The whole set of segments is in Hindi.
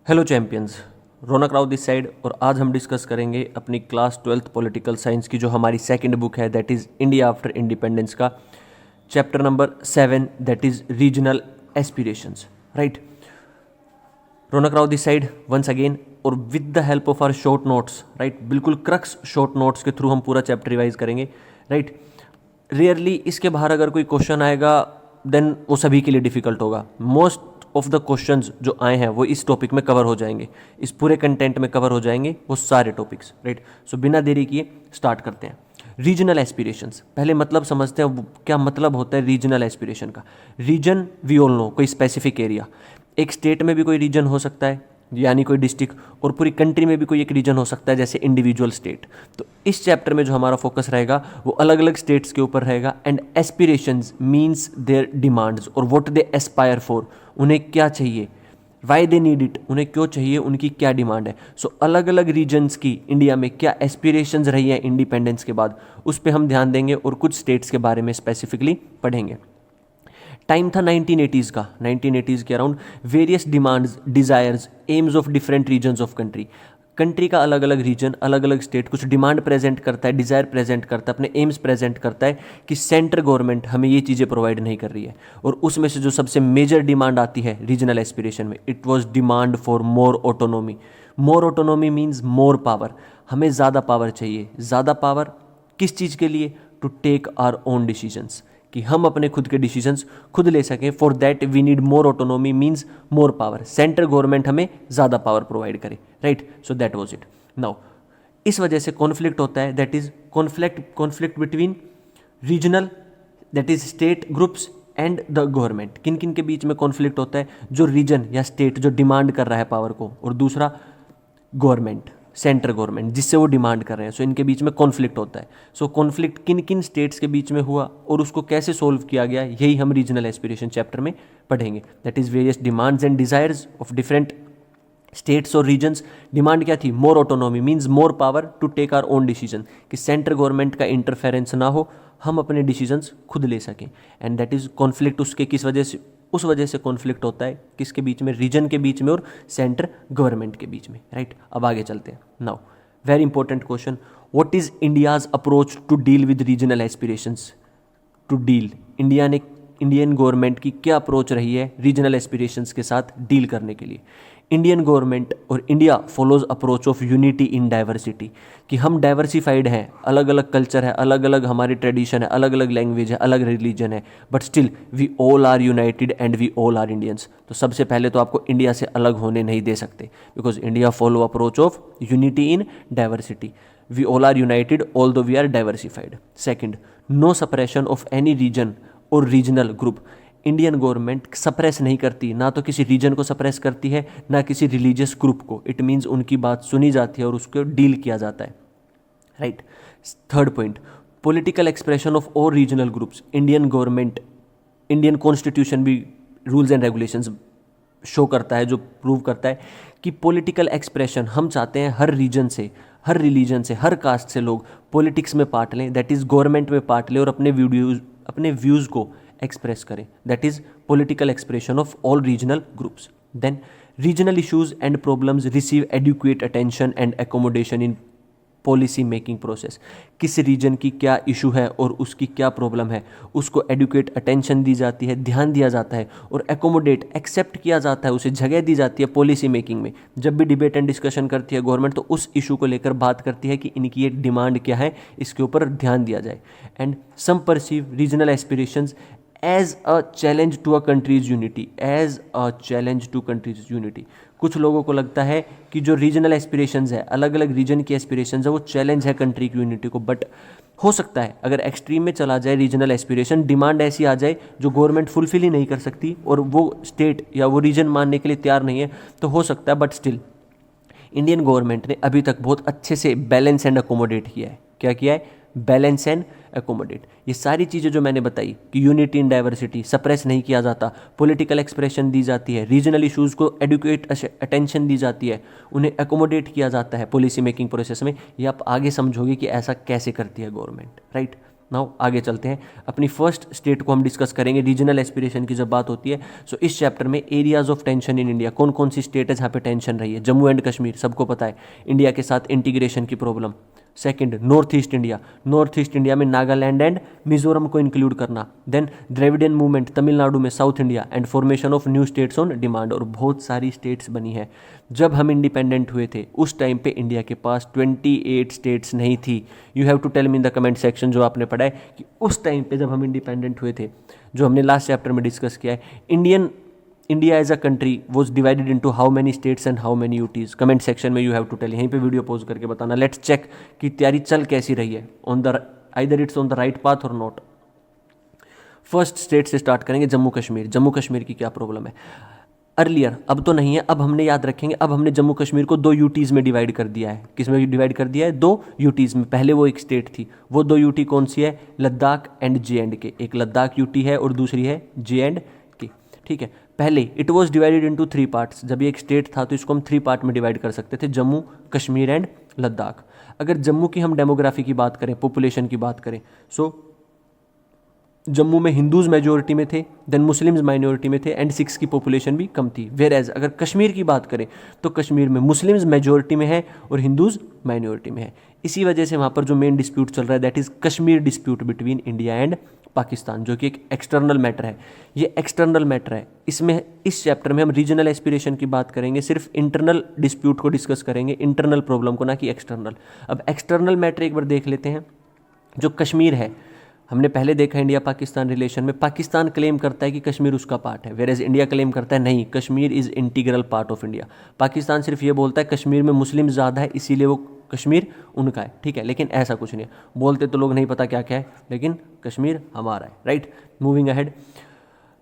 Hello champions, Raunak Rao this side. और आज हम डिस्कस करेंगे अपनी क्लास 12th पॉलिटिकल साइंस की जो हमारी सेकंड बुक है, that is India after independence का chapter number 7, that is regional aspirations. Right, Raunak Rao this side once again, और with the help of our short notes. Right, बिल्कुल क्रक्स शॉर्ट नोट्स के थ्रू हम पूरा चैप्टर रिवाइज करेंगे। राइट, रियरली इसके बाहर अगर कोई क्वेश्चन आएगा देन वो सभी के लिए डिफिकल्ट होगा। मोस्ट ऑफ द क्वेश्चंस जो आए हैं वो इस टॉपिक में कवर हो जाएंगे, इस पूरे कंटेंट में कवर हो जाएंगे वो सारे टॉपिक्स। राइट, सो बिना देरी किए स्टार्ट करते हैं। रीजनल एस्पिरेशंस, पहले मतलब समझते हैं क्या मतलब होता है रीजनल एस्पिरेशन का। रीजन वी ऑल नो, कोई स्पेसिफिक एरिया। एक स्टेट में भी कोई रीजन हो सकता है यानी कोई डिस्ट्रिक्ट, और पूरी कंट्री में भी कोई एक रीजन हो सकता है जैसे इंडिविजुअल स्टेट। तो इस चैप्टर में जो हमारा फोकस रहेगा वो अलग अलग स्टेट्स के ऊपर रहेगा। And aspirations means there demands और व्हाट दे एस्पायर फॉर, उन्हें क्या चाहिए, वाई दे नीड इट, उन्हें क्यों चाहिए, उनकी क्या डिमांड है। सो अलग अलग रीजन्स की इंडिया में क्या एस्पिरेशंस रही हैं इंडिपेंडेंस के बाद, उस पर हम ध्यान देंगे और कुछ स्टेट्स के बारे में स्पेसिफिकली पढ़ेंगे। टाइम था 1980s का, 1980s के around. Various demands, desires, aims of different regions of country. Country का अलग अलग रीजन, अलग अलग स्टेट कुछ डिमांड प्रेजेंट करता है, डिज़ायर प्रेजेंट करता है, अपने एम्स प्रेजेंट करता है कि सेंट्रल गवर्नमेंट हमें ये चीज़ें प्रोवाइड नहीं कर रही है। और उसमें से जो सबसे मेजर डिमांड आती है रीजनल एस्पिरेशन में, it was demand for more autonomy. More autonomy means more power, हमें ज़्यादा पावर चाहिए। ज़्यादा पावर किस चीज़ के लिए? To take our own decisions, कि हम अपने खुद के डिसीजंस खुद ले सकें। For that we need more autonomy means more power, central government हमें ज़्यादा पावर प्रोवाइड करे। Right, so that was it. Now इस वजह से कॉन्फ्लिक्ट होता है, that is conflict between regional, that is state groups and the government. किन किन के बीच में कॉन्फ्लिक्ट होता है? जो रीजन या स्टेट जो डिमांड कर रहा है पावर को, और दूसरा गवर्नमेंट, सेंट्रल गवर्नमेंट जिससे वो डिमांड कर रहे हैं। सो इनके बीच में कॉन्फ्लिक्ट होता है। सो कॉन्फ्लिक्ट किन किन स्टेट्स के बीच में हुआ और उसको कैसे सोल्व किया गया, यही हम रीजनल एस्पिरेशन चैप्टर में पढ़ेंगे। That is various demands and desires of different states और रीजन्स। डिमांड क्या थी? More autonomy means more power to take our own decision, कि सेंट्रल गवर्नमेंट का इंटरफेरेंस ना हो, हम अपने डिसीजंस खुद ले सकें। एंड दैट इज कॉन्फ्लिक्ट उसके किस वजह से? उस वजह से कॉन्फ्लिक्ट होता है किसके बीच में? रीजन के बीच में और सेंट्रल गवर्नमेंट के बीच में। राइट, अब आगे चलते हैं। Now very important question, what is India's approach to deal with regional aspirations? To deal, Indian government की क्या अप्रोच रही है रीजनल एस्पिरेशंस के साथ डील करने के लिए? इंडियन गवर्नमेंट और India follows approach of unity in diversity, कि हम डाइवर्सिफाइड हैं, अलग अलग कल्चर है, अलग अलग हमारी ट्रेडिशन है, अलग अलग लैंग्वेज है, अलग रिलीजन है, but still we all are united and we all are Indians. तो सबसे पहले तो आपको इंडिया से अलग होने नहीं दे सकते, because India follow approach of unity in diversity. We all are united although we are diversified. Second, no suppression of any region और regional group. Indian government suppress नहीं करती, ना तो किसी रीजन को सप्रेस करती है, ना किसी रिलीजियस ग्रुप को। इट मीन्स उनकी बात सुनी जाती है और उसको डील किया जाता है। Right, third point, political expression of all regional groups. Indian government, Indian constitution भी रूल्स एंड रेगुलेशंस शो करता है, जो प्रूव करता है कि पॉलिटिकल एक्सप्रेशन हम चाहते हैं हर रीजन से, हर रिलीजन से, हर कास्ट से लोग पॉलिटिक्स में पार्ट लें, दैट इज़ गवर्नमेंट में पार्ट लें और अपने व्यूज़ को एक्सप्रेस करें। That is political expression of all regional groups. Then regional issues and problems receive adequate attention and accommodation in policy making process. किस रीजन की क्या इशू है और उसकी क्या प्रॉब्लम है, उसको एडुकेट अटेंशन दी जाती है, ध्यान दिया जाता है, और एकोमोडेट एक्सेप्ट किया जाता है, उसे जगह दी जाती है पॉलिसी मेकिंग में। जब भी डिबेट एंड डिस्कशन करती है गवर्नमेंट, तो उस इशू को लेकर बात करती है कि इनकी ये डिमांड क्या है, इसके ऊपर ध्यान दिया जाए। And some perceive regional aspirations as a challenge to a country's unity, as a challenge to country's unity. कुछ लोगों को लगता है कि जो रीजनल एस्पिरेशंस है, अलग अलग रीजन की एस्पिरेशंस है, वो चैलेंज है कंट्री की यूनिटी को। बट हो सकता है अगर एक्सट्रीम में चला जाए रीजनल एस्पिरेशन, डिमांड ऐसी आ जाए जो गवर्नमेंट फुलफिल ही नहीं कर सकती और वो स्टेट या वो रीजन मानने के लिए तैयार नहीं है, तो हो सकता है। बट स्टिल इंडियन गवर्नमेंट ने अभी तक बहुत अच्छे से बैलेंस एंड अकोमोडेट किया है। क्या किया है? Balance and accommodate. ये सारी चीज़ें जो मैंने बताई कि यूनिटी इन डाइवर्सिटी, सप्रेस नहीं किया जाता, पॉलिटिकल एक्सप्रेशन दी जाती है, रीजनल इश्यूज़ को एडुकेट अटेंशन दी जाती है, उन्हें अकोमोडेट किया जाता है पॉलिसी मेकिंग प्रोसेस में, ये आप आगे समझोगे कि ऐसा कैसे करती है गवर्नमेंट। राइट, नाउ आगे चलते हैं, अपनी फर्स्ट स्टेट को हम डिस्कस करेंगे। रीजनल एस्पिरेशन की जब बात होती है, सो इस चैप्टर में areas of tension in India, कौन कौन सी स्टेट है जहाँ पे टेंशन रही है। जम्मू एंड कश्मीर सबको पता है, इंडिया के साथ इंटीग्रेशन की problem. Second, north east India, north east India में नागालैंड एंड मिजोरम को इंक्लूड करना। देन द्रविडियन मूवमेंट तमिलनाडु में, south India, and formation of new states on demand, और बहुत सारी स्टेट्स बनी है। जब हम इंडिपेंडेंट हुए थे उस टाइम पे इंडिया के पास 28 स्टेट्स नहीं थी। You have to tell me in the comment section जो आपने पढ़ा है कि उस टाइम पे जब हम इंडिपेंडेंट हुए थे, जो हमने लास्ट चैप्टर में डिस्कस किया है, India as a country was divided into how many states and how many UTs. Comment section में यू हैव टू टेल, यहीं पे वीडियो पॉज करके बताना। लेट्स चेक कि तैयारी चल कैसी रही है, on the either it's on the right path और नॉट। फर्स्ट स्टेट से स्टार्ट करेंगे, जम्मू कश्मीर। जम्मू कश्मीर की क्या प्रॉब्लम है? अर्लियर, अब तो नहीं है, अब हमने याद रखेंगे, अब हमने जम्मू कश्मीर को 2 यूटीज़ में डिवाइड कर दिया है। किस में डिवाइड कर दिया है? 2 यूटीज़ में। पहले वो एक स्टेट थी, वो 2 यूटी कौन सी है? Ladakh and JNK। एक लद्दाख यूटी है और दूसरी है JNK, ठीक है। पहले it was divided into 3 parts. जब ये एक स्टेट था तो इसको हम 3 पार्ट में डिवाइड कर सकते थे, जम्मू, कश्मीर एंड लद्दाख। अगर जम्मू की हम डेमोग्राफी की बात करें, पॉपुलेशन की बात करें, सो जम्मू में हिंदूज मेजोरिटी में थे, देन मुस्लिम्स माइनॉरिटी में थे, एंड सिख्स की पॉपुलेशन भी कम थी। वेयर एज अगर कश्मीर की बात करें तो कश्मीर में मुस्लिम्स मेजोरिटी में है और हिंदूज माइनॉरिटी में है। इसी वजह से वहाँ पर जो मेन डिस्प्यूट चल रहा है that is Kashmir dispute between India and Pakistan, जो कि एक एक्सटर्नल मैटर है। ये एक्सटर्नल मैटर है, इसमें इस चैप्टर में हम रीजनल एस्पिरेशन की बात करेंगे, सिर्फ इंटरनल डिस्प्यूट को डिस्कस करेंगे, इंटरनल प्रॉब्लम को, ना कि एक्सटर्नल। अब एक्सटर्नल मैटर एक बार देख लेते हैं। जो कश्मीर है, हमने पहले देखा इंडिया पाकिस्तान रिलेशन में, पाकिस्तान क्लेम करता है कि कश्मीर उसका पार्ट है, वेयर इंडिया क्लेम करता है नहीं, Kashmir is integral part of India. Pakistan सिर्फ ये बोलता है कश्मीर में मुस्लिम ज़्यादा है इसीलिए वो कश्मीर उनका है, ठीक है, लेकिन ऐसा कुछ नहीं है। बोलते तो लोग नहीं पता क्या क्या है, लेकिन कश्मीर हमारा है, right. Moving ahead,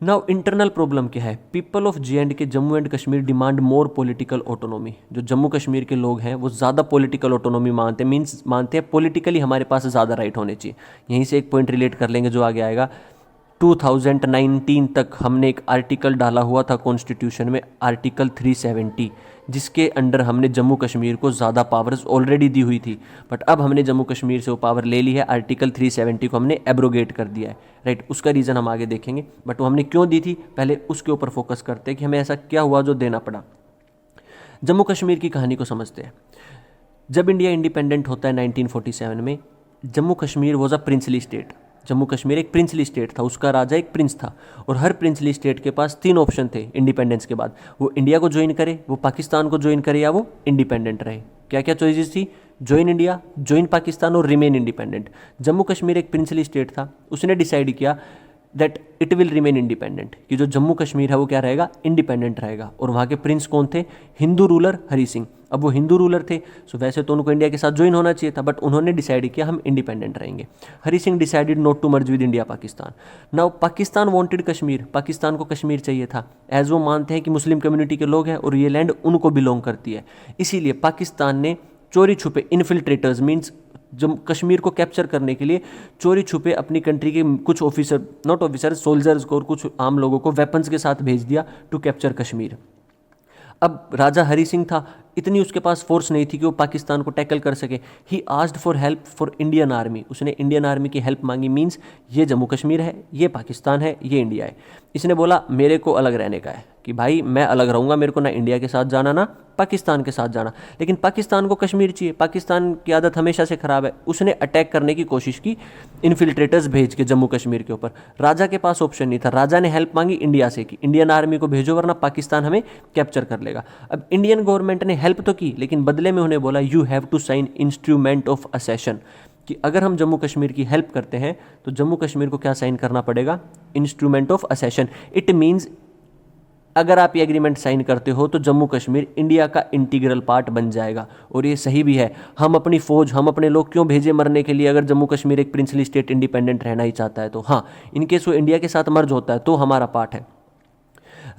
now internal problem क्या है? People of JNK, Jammu and Kashmir demand more political autonomy. जो जम्मू कश्मीर के लोग हैं वो ज़्यादा पॉलिटिकल ऑटोनॉमी मानते हैं, मीन्स मानते हैं पॉलिटिकली हमारे पास ज़्यादा राइट होने चाहिए। यहीं से एक पॉइंट रिलेट कर लेंगे जो आगे आएगा। 2019 तक हमने एक आर्टिकल डाला हुआ था कॉन्स्टिट्यूशन में, आर्टिकल 370, जिसके अंडर हमने जम्मू कश्मीर को ज़्यादा पावर्स ऑलरेडी दी हुई थी, बट अब हमने जम्मू कश्मीर से वो पावर ले ली है। आर्टिकल 370 को हमने एब्रोगेट कर दिया है, राइट। उसका रीज़न हम आगे देखेंगे, बट वो हमने क्यों दी थी पहले उसके ऊपर फोकस करते हैं कि हमें ऐसा क्या हुआ जो देना पड़ा। जम्मू कश्मीर की कहानी को समझते हैं। जब इंडिया इंडिपेंडेंट होता है 1947 में, Jammu Kashmir was a princely state. Jammu Kashmir एक प्रिंसली स्टेट था, उसका राजा एक प्रिंस था, और हर प्रिंसली स्टेट के पास 3 ऑप्शन थे इंडिपेंडेंस के बाद। वो इंडिया को ज्वाइन करे, वो पाकिस्तान को ज्वाइन करे, या वो इंडिपेंडेंट रहे। क्या क्या चॉइसेस थी? ज्वाइन इंडिया, ज्वाइन पाकिस्तान और रिमेन इंडिपेंडेंट। जम्मू कश्मीर एक प्रिंसली स्टेट था, उसने डिसाइड किया that it will remain independent, कि जो जम्मू कश्मीर है वो क्या रहेगा? इंडिपेंडेंट रहेगा। और वहाँ के प्रिंस कौन थे? हिंदू रूलर हरी सिंह। अब वो हिंदू रूलर थे, सो वैसे तो उनको इंडिया के साथ ज्वाइन होना चाहिए था, बट उन्होंने डिसाइड किया हम इंडिपेंडेंट रहेंगे। Hari Singh decided not to merge with India Pakistan. Now Pakistan wanted Kashmir, Pakistan को कश्मीर चाहिए था, एज वो मानते हैं कि मुस्लिम कम्युनिटी के लोग हैं और ये लैंड उनको बिलोंग करती है। इसीलिए पाकिस्तान ने चोरी छुपे इन्फिल्ट्रेटर्स, मीन्स जब कश्मीर को कैप्चर करने के लिए चोरी छुपे अपनी कंट्री के कुछ ऑफिसर, नॉट ऑफिसर, सोल्जर्स को और कुछ आम लोगों को वेपन्स के साथ भेज दिया टू कैप्चर कश्मीर। अब राजा हरी सिंह था, इतनी उसके पास फोर्स नहीं थी कि वो पाकिस्तान को टैकल कर सके। He asked for help for Indian army, उसने इंडियन आर्मी की हेल्प मांगी। मीन्स ये जम्मू कश्मीर है, ये पाकिस्तान है, ये इंडिया है। इसने बोला मेरे को अलग रहने का है, कि भाई मैं अलग रहूँगा, मेरे को ना इंडिया के साथ जाना ना पाकिस्तान के साथ जाना। लेकिन पाकिस्तान को कश्मीर चाहिए, पाकिस्तान की आदत हमेशा से ख़राब है। उसने अटैक करने की कोशिश की इन्फिल्ट्रेटर्स भेज के जम्मू कश्मीर के ऊपर। राजा के पास ऑप्शन नहीं था, राजा ने हेल्प मांगी इंडिया से कि इंडियन आर्मी को भेजो वरना पाकिस्तान हमें कैप्चर कर लेगा। अब इंडियन गवर्नमेंट ने हेल्प तो की, लेकिन बदले में उन्हें बोला you have to sign instrument of accession, कि अगर हम जम्मू कश्मीर की हेल्प करते हैं तो जम्मू कश्मीर को क्या साइन करना पड़ेगा? Instrument of accession. It means अगर आप ये एग्रीमेंट साइन करते हो तो जम्मू कश्मीर इंडिया का इंटीग्रल पार्ट बन जाएगा। और ये सही भी है। हम अपनी फौज, हम अपने लोग क्यों भेजे मरने के लिए, अगर जम्मू कश्मीर एक प्रिंसली स्टेट इंडिपेंडेंट रहना ही चाहता है तो? हाँ, इनकेस वो इंडिया के साथ मर्ज होता है तो हमारा पार्ट है।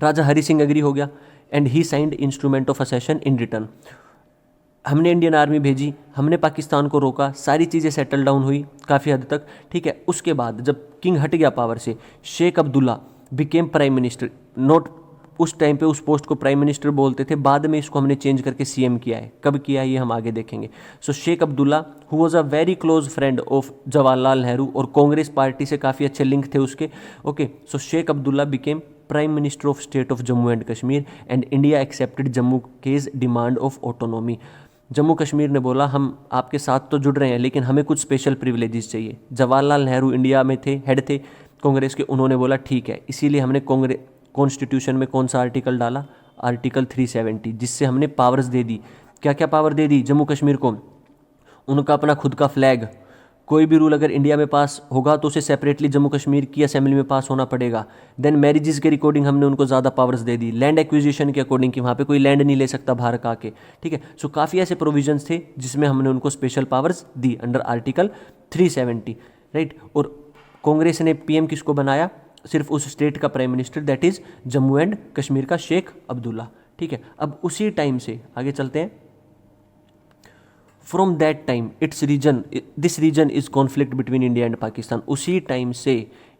राजा हरी सिंह एग्री हो गया and he signed instrument of accession in return. हमने इंडियन आर्मी भेजी, हमने पाकिस्तान को रोका, सारी चीज़ें सेटल डाउन हुई काफ़ी हद तक, ठीक है। उसके बाद जब किंग हट गया पावर से, Sheikh Abdullah became prime minister, not उस टाइम पे उस पोस्ट को प्राइम मिनिस्टर बोलते थे, बाद में इसको हमने चेंज करके सीएम किया है। कब किया है ये हम आगे देखेंगे। So Sheikh Abdullah who was a very close friend of Jawaharlal Nehru, और कांग्रेस पार्टी से काफ़ी अच्छे लिंक थे उसके। Okay, so Sheikh Abdullah became prime minister of state of Jammu and Kashmir and India accepted Jammu केज demand of autonomy. Jammu Kashmir ने बोला हम आपके साथ तो जुड़ रहे हैं लेकिन हमें कुछ स्पेशल प्रिविलेजेस चाहिए। जवाहरलाल नेहरू इंडिया में थे, हेड थे कांग्रेस के, उन्होंने बोला ठीक है। इसीलिए हमने कॉन्स्टिट्यूशन में कौन सा आर्टिकल डाला, आर्टिकल 370, जिससे हमने पावर्स दे दी। क्या क्या पावर दे दी जम्मू कश्मीर को? उनका अपना खुद का फ्लैग, कोई भी रूल अगर इंडिया में पास होगा तो उसे सेपरेटली जम्मू कश्मीर की असेंबली में पास होना पड़ेगा। देन मैरिजेस के रिकॉर्डिंग हमने उनको ज़्यादा पावर्स दे दी। लैंड एक्विजिशन के अकॉर्डिंग कि वहाँ पे कोई लैंड नहीं ले सकता बाहर का आके, ठीक है। सो काफ़ी ऐसे प्रोविजंस थे जिसमें हमने उनको special powers the under article 370, right. और कांग्रेस ने पीएम किसको बनाया? सिर्फ उस स्टेट का prime minister, that is Jammu and Kashmir का शेख अब्दुल्ला, ठीक है। अब उसी टाइम से आगे चलते हैं। From that time this region is conflict between India and Pakistan. उसी टाइम से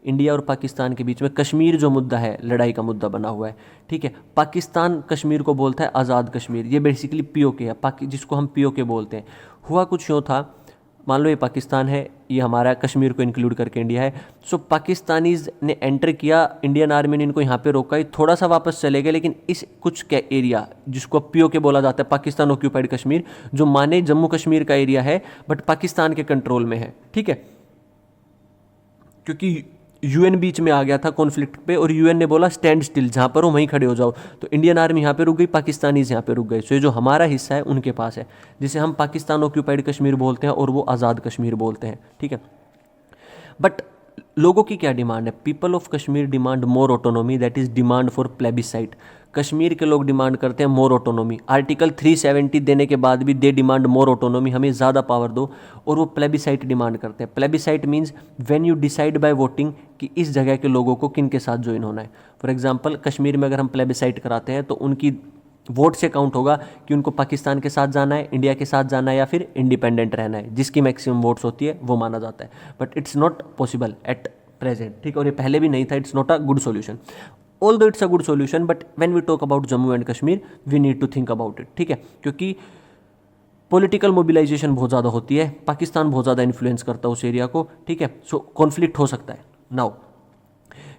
इंडिया और पाकिस्तान के बीच में कश्मीर जो मुद्दा है लड़ाई का मुद्दा बना हुआ है, ठीक है। पाकिस्तान कश्मीर को बोलता है आज़ाद कश्मीर, ये बेसिकली पीओके है, जिसको हम पीओके बोलते हैं। हुआ कुछ यूँ था, मान लो ये पाकिस्तान है, ये हमारा कश्मीर को इंक्लूड करके इंडिया है। सो पाकिस्तानीज ने एंटर किया, इंडियन आर्मी ने इनको यहाँ पे रोका, ये थोड़ा सा वापस चले गए, लेकिन इस कुछ एरिया जिसको पीओके बोला जाता है, पाकिस्तान ऑक्यूपाइड कश्मीर, जो माने जम्मू कश्मीर का एरिया है बट पाकिस्तान के कंट्रोल में है, ठीक है। क्योंकि यूएन बीच में आ गया था कॉन्फ्लिक्ट पे, और यूएन ने बोला स्टैंड स्टिल, जहाँ पर हो वहीं खड़े हो जाओ। तो इंडियन आर्मी यहाँ पे रुक गई, पाकिस्तानीज यहाँ पे रुक गए। सो ये जो हमारा हिस्सा है उनके पास है, जिसे हम पाकिस्तान ऑक्यूपाइड कश्मीर बोलते हैं और वो आज़ाद कश्मीर बोलते हैं, ठीक है। बट लोगों की क्या डिमांड है? People of Kashmir demand more autonomy, that is demand for plebiscite. Kashmir के लोग डिमांड करते हैं मोर ऑटोनॉमी। आर्टिकल 370 देने के बाद भी दे डिमांड मोर ऑटोनॉमी, हमें ज़्यादा पावर दो, और वो प्लेबिसाइट डिमांड करते हैं। Plebiscite means when you decide by voting कि इस जगह के लोगों को किन के साथ ज्वाइन होना है। फॉर एग्जांपल कश्मीर में अगर हम प्लेबिसाइट कराते हैं तो उनकी वोट से काउंट होगा कि उनको पाकिस्तान के साथ जाना है, इंडिया के साथ जाना है, या फिर इंडिपेंडेंट रहना है। जिसकी मैक्सिमम वोट्स होती है वो माना जाता है, but it's not possible at present, ठीक। और ये पहले भी नहीं था, it's not a good solution. Although it's a good solution, but when we talk about Jammu and Kashmir we need to think about it, ठीक है। क्योंकि पॉलिटिकल मोबिलाइजेशन बहुत ज़्यादा होती है, पाकिस्तान बहुत ज़्यादा इन्फ्लुएंस करता है उस एरिया को, ठीक है। सो कॉन्फ्लिक्ट हो सकता है। नाउ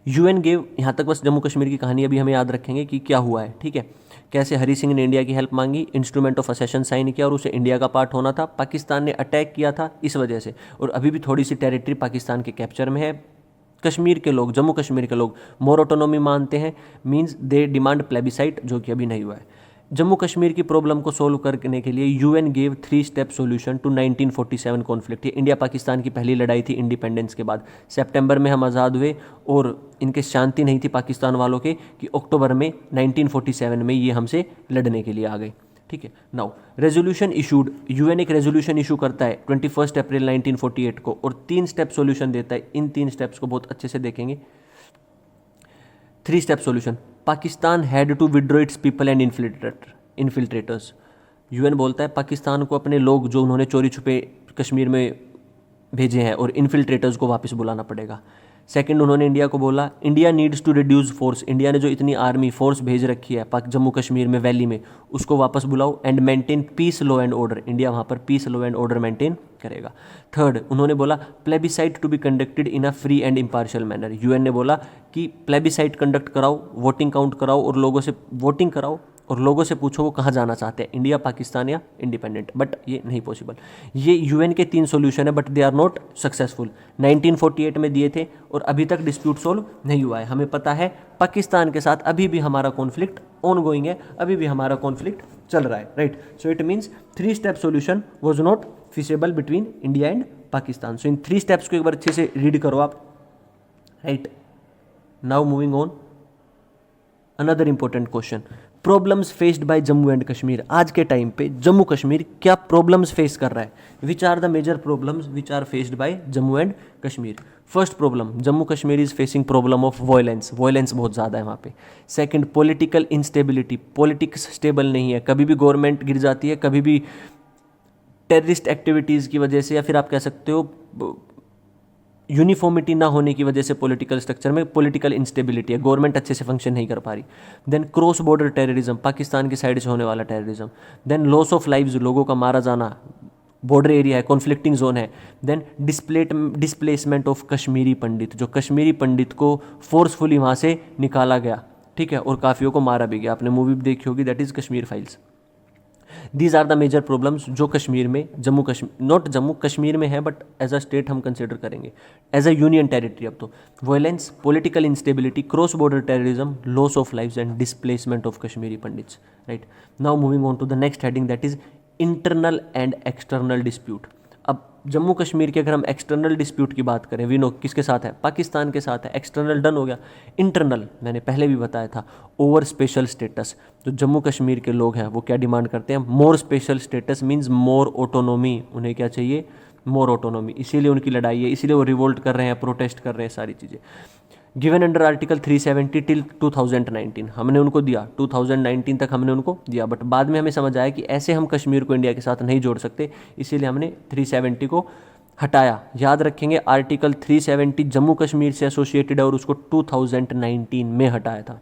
यूएन गेव, यहाँ तक बस जम्मू कश्मीर की कहानी अभी हमें याद रखेंगे कि क्या हुआ है, ठीक है। कैसे हरी सिंह ने इंडिया की हेल्प मांगी, इंस्ट्रूमेंट ऑफ असेशन साइन किया और उसे इंडिया का पार्ट होना था। पाकिस्तान ने अटैक किया था इस वजह से, और अभी भी थोड़ी सी टेरिटरी पाकिस्तान के कैप्चर में है। कश्मीर के लोग, जम्मू कश्मीर के लोग मोर ऑटोनॉमी मानते हैं, मींस दे डिमांड प्लेबिसाइट, जो कि अभी नहीं हुआ है। जम्मू कश्मीर की प्रॉब्लम को सोल्व करने के लिए UN gave 3 step solution to 1947 कॉन्फ्लिक्ट। ये इंडिया पाकिस्तान की पहली लड़ाई थी इंडिपेंडेंस के बाद। सितंबर में हम आज़ाद हुए और इनके शांति नहीं थी पाकिस्तान वालों के कि अक्टूबर में 1947 में ये हमसे लड़ने के लिए आ गए, ठीक है। नाउ रेजोल्यूशन इशूड, यूएन एक रेजोल्यूशन इशू करता है 21 अप्रैल 1948 को, और 3 स्टेप सॉल्यूशन देता है। इन 3 स्टेप्स को बहुत अच्छे से देखेंगे। 3 step solution, Pakistan had to withdraw its people and infiltrators. UN बोलता है पाकिस्तान को अपने लोग जो उन्होंने चोरी छुपे कश्मीर में भेजे हैं और इन्फिल्ट्रेटर्स को वापस बुलाना पड़ेगा। सेकंड, उन्होंने इंडिया को बोला India needs to reduce force, India ने जो इतनी आर्मी फोर्स भेज रखी है जम्मू कश्मीर में वैली में, उसको वापस बुलाओ। And maintain peace law and order, India वहाँ पर peace law and order maintain करेगा। थर्ड, उन्होंने बोला plebiscite to be conducted in a free and impartial manner, UN ने बोला कि प्लेबिसाइट कंडक्ट कराओ, वोटिंग काउंट कराओ और लोगों से वोटिंग कराओ और लोगों से पूछो वो कहाँ जाना चाहते हैं, इंडिया, पाकिस्तान या इंडिपेंडेंट। बट ये नहीं पॉसिबल। ये यूएन के 3 सॉल्यूशन है but they are not successful. 1948 में दिए थे और अभी तक डिस्प्यूट सोल्व नहीं हुआ है। हमें पता है पाकिस्तान के साथ अभी भी हमारा कॉन्फ्लिक्ट ऑन गोइंग है, अभी भी हमारा कॉन्फ्लिक्ट चल रहा है, right. So it means 3 step solution was not feasible between India and Pakistan. So in 3 steps को एक बार अच्छे से रीड करो आप, right. Now moving on, another important question, problems faced by Jammu and Kashmir. आज के टाइम पे जम्मू कश्मीर क्या प्रॉब्लम्स फेस कर रहा है? Which are the major problems which are faced by Jammu and Kashmir? First problem, Jammu Kashmir is facing problem of violence, violence बहुत ज़्यादा है वहाँ पे। Second, political instability, politics stable नहीं है, कभी भी गवर्नमेंट गिर जाती है, कभी भी टेररिस्ट एक्टिविटीज़ की वजह से, या फिर आप कह सकते हो यूनिफॉर्मिटी ना होने की वजह से पॉलिटिकल स्ट्रक्चर में पॉलिटिकल इंस्टेबिलिटी है, गवर्नमेंट अच्छे से फंक्शन नहीं कर पा रही। Then cross border terrorism, Pakistan की साइड से होने वाला terrorism. Then loss of lives, लोगों का मारा जाना, बॉर्डर एरिया है, कॉन्फ्लिक्टिंग जोन है। Then displacement of Kashmiri Pandit, जो कश्मीरी पंडित को फोर्सफुली वहाँ से निकाला गया, ठीक है, और काफ़ियों को मारा भी गया। आपने मूवी भी देखी होगी, that is Kashmir files. These are the major problems जो कश्मीर में, जम्मू कश्मीर, नॉट जम्मू कश्मीर में है बट एज अ स्टेट हम कंसिडर करेंगे, एज अ यूनियन टेरिटरी। अब तो violence, political instability, cross border terrorism, loss of lives and displacement of Kashmiri Pandits, right. Now moving on to the next heading, that is internal and external dispute. अब जम्मू कश्मीर के अगर हम एक्सटर्नल डिस्प्यूट की बात करें, वी नो किसके साथ है, पाकिस्तान के साथ है। एक्सटर्नल डन हो गया। इंटरनल मैंने पहले भी बताया था, ओवर स्पेशल स्टेटस। जो जम्मू कश्मीर के लोग हैं वो क्या डिमांड करते हैं, more special status means more autonomy. उन्हें क्या चाहिए, मोर ऑटोनोमी। इसीलिए उनकी लड़ाई है, इसीलिए वो रिवोल्ट कर रहे हैं, प्रोटेस्ट कर रहे हैं, सारी चीज़ें। गिवन अंडर आर्टिकल 370 टिल 2019, हमने उनको दिया, 2019 तक हमने उनको दिया, बट बाद में हमें समझ आया कि ऐसे हम कश्मीर को इंडिया के साथ नहीं जोड़ सकते, इसीलिए हमने 370 को हटाया। याद रखेंगे, आर्टिकल 370 जम्मू कश्मीर से एसोसिएटेड है और उसको 2019 में हटाया था।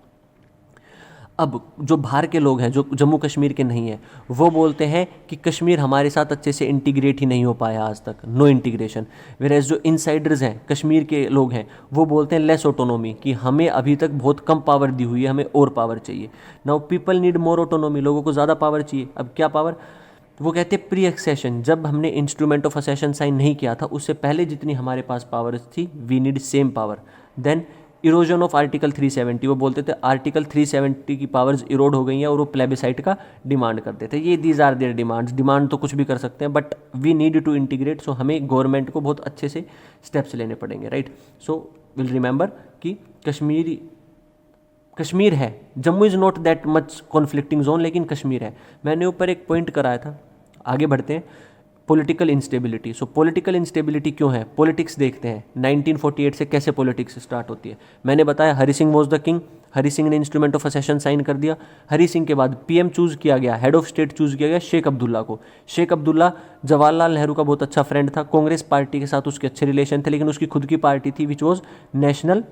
अब जो बाहर के लोग हैं, जो जम्मू कश्मीर के नहीं हैं, वो बोलते हैं कि कश्मीर हमारे साथ अच्छे से इंटीग्रेट ही नहीं हो पाया आज तक, नो इंटीग्रेशन। वेयरएज जो इनसाइडर्स हैं, कश्मीर के लोग हैं, वो बोलते हैं लेस ऑटोनोमी, कि हमें अभी तक बहुत कम पावर दी हुई है, हमें और पावर चाहिए। Now people need more autonomy, लोगों को ज़्यादा पावर चाहिए। अब क्या पावर, वो कहते हैं प्री एक्सेशन, जब हमने इंस्ट्रूमेंट ऑफ असेशन साइन नहीं किया था उससे पहले जितनी हमारे पास पावर्स थी, we need same power. Then erosion of article 370, वो बोलते थे आर्टिकल 370 की पावर्स इरोड हो गई हैं और वो प्लेबिसाइट का डिमांड करते थे। ये these are their demands. Demand तो कुछ भी कर सकते हैं, but we need to integrate, so हमें गवर्नमेंट को बहुत अच्छे से स्टेप्स लेने पड़ेंगे, राइट। सो विल रिमेंबर कि कश्मीर है, Jammu is not that much conflicting zone, लेकिन कश्मीर है। मैंने ऊपर एक पॉइंट कराया था, आगे बढ़ते हैं। Political instability. सो पॉलिटिकल इंस्टेबिलिटी क्यों है, पॉलिटिक्स देखते हैं। 1948 से कैसे पॉलिटिक्स स्टार्ट होती है, मैंने बताया Hari Singh was the king, Hari Singh ने इंस्ट्रूमेंट ऑफ असेशन साइन कर दिया। हरि सिंह के बाद पीएम चूज किया गया, हेड ऑफ स्टेट चूज किया गया शेख अब्दुल्ला को। शेख अब्दुल्ला जवाहरलाल नेहरू का बहुत अच्छा फ्रेंड था, कांग्रेस पार्टी के साथ उसके अच्छे रिलेशन थे, लेकिन उसकी खुद की पार्टी थी which was national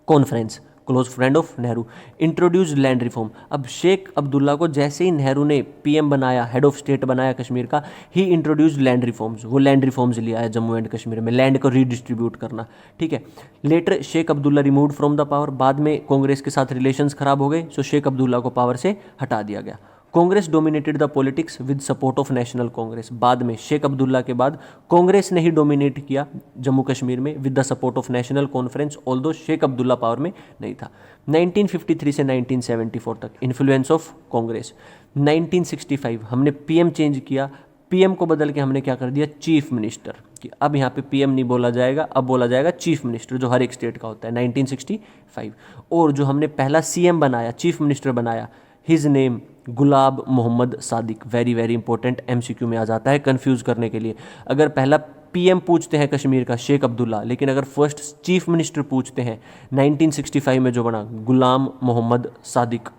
conference, close friend of Nehru. Introduce land reform. अब शेख अब्दुल्ला को जैसे ही नेहरू ने पीएम बनाया, हेड ऑफ स्टेट बनाया कश्मीर का, ही इंट्रोड्यूस लैंड रिफॉर्म्स। वो लैंड रिफॉर्म्स लिया है जम्मू एंड कश्मीर में, लैंड को रीडिस्ट्रीब्यूट करना, ठीक है। Later Sheikh Abdullah removed from the power, बाद में कांग्रेस के साथ रिलेशंस खराब हो गए, सो शेख अब्दुल्ला को पावर से हटा दिया गया। Congress dominated the politics with support of national Congress. बाद में शेख अब्दुल्ला के बाद कांग्रेस ने ही डोमिनेट किया जम्मू कश्मीर में with the support of national conference, although Sheikh Abdullah power में नहीं था। 1953 से 1974 तक इन्फ्लुएंस ऑफ कांग्रेस। 1965 हमने पीएम चेंज किया, पीएम को बदल के हमने क्या कर दिया, चीफ मिनिस्टर, कि अब यहाँ पे पीएम नहीं बोला जाएगा, अब बोला जाएगा चीफ मिनिस्टर, जो हर एक स्टेट का होता है। 1965। और जो हमने पहला सीएम बनाया, चीफ मिनिस्टर बनाया, हिज नेम गुलाब Mohammad Sadiq. Very very important, MCQ में आ जाता है कंफ्यूज करने के लिए। अगर पहला पीएम पूछते हैं कश्मीर का शेख अब्दुल्ला, लेकिन अगर फर्स्ट चीफ मिनिस्टर पूछते हैं 1965 में जो बना गुलाम मोहम्मद सादिक।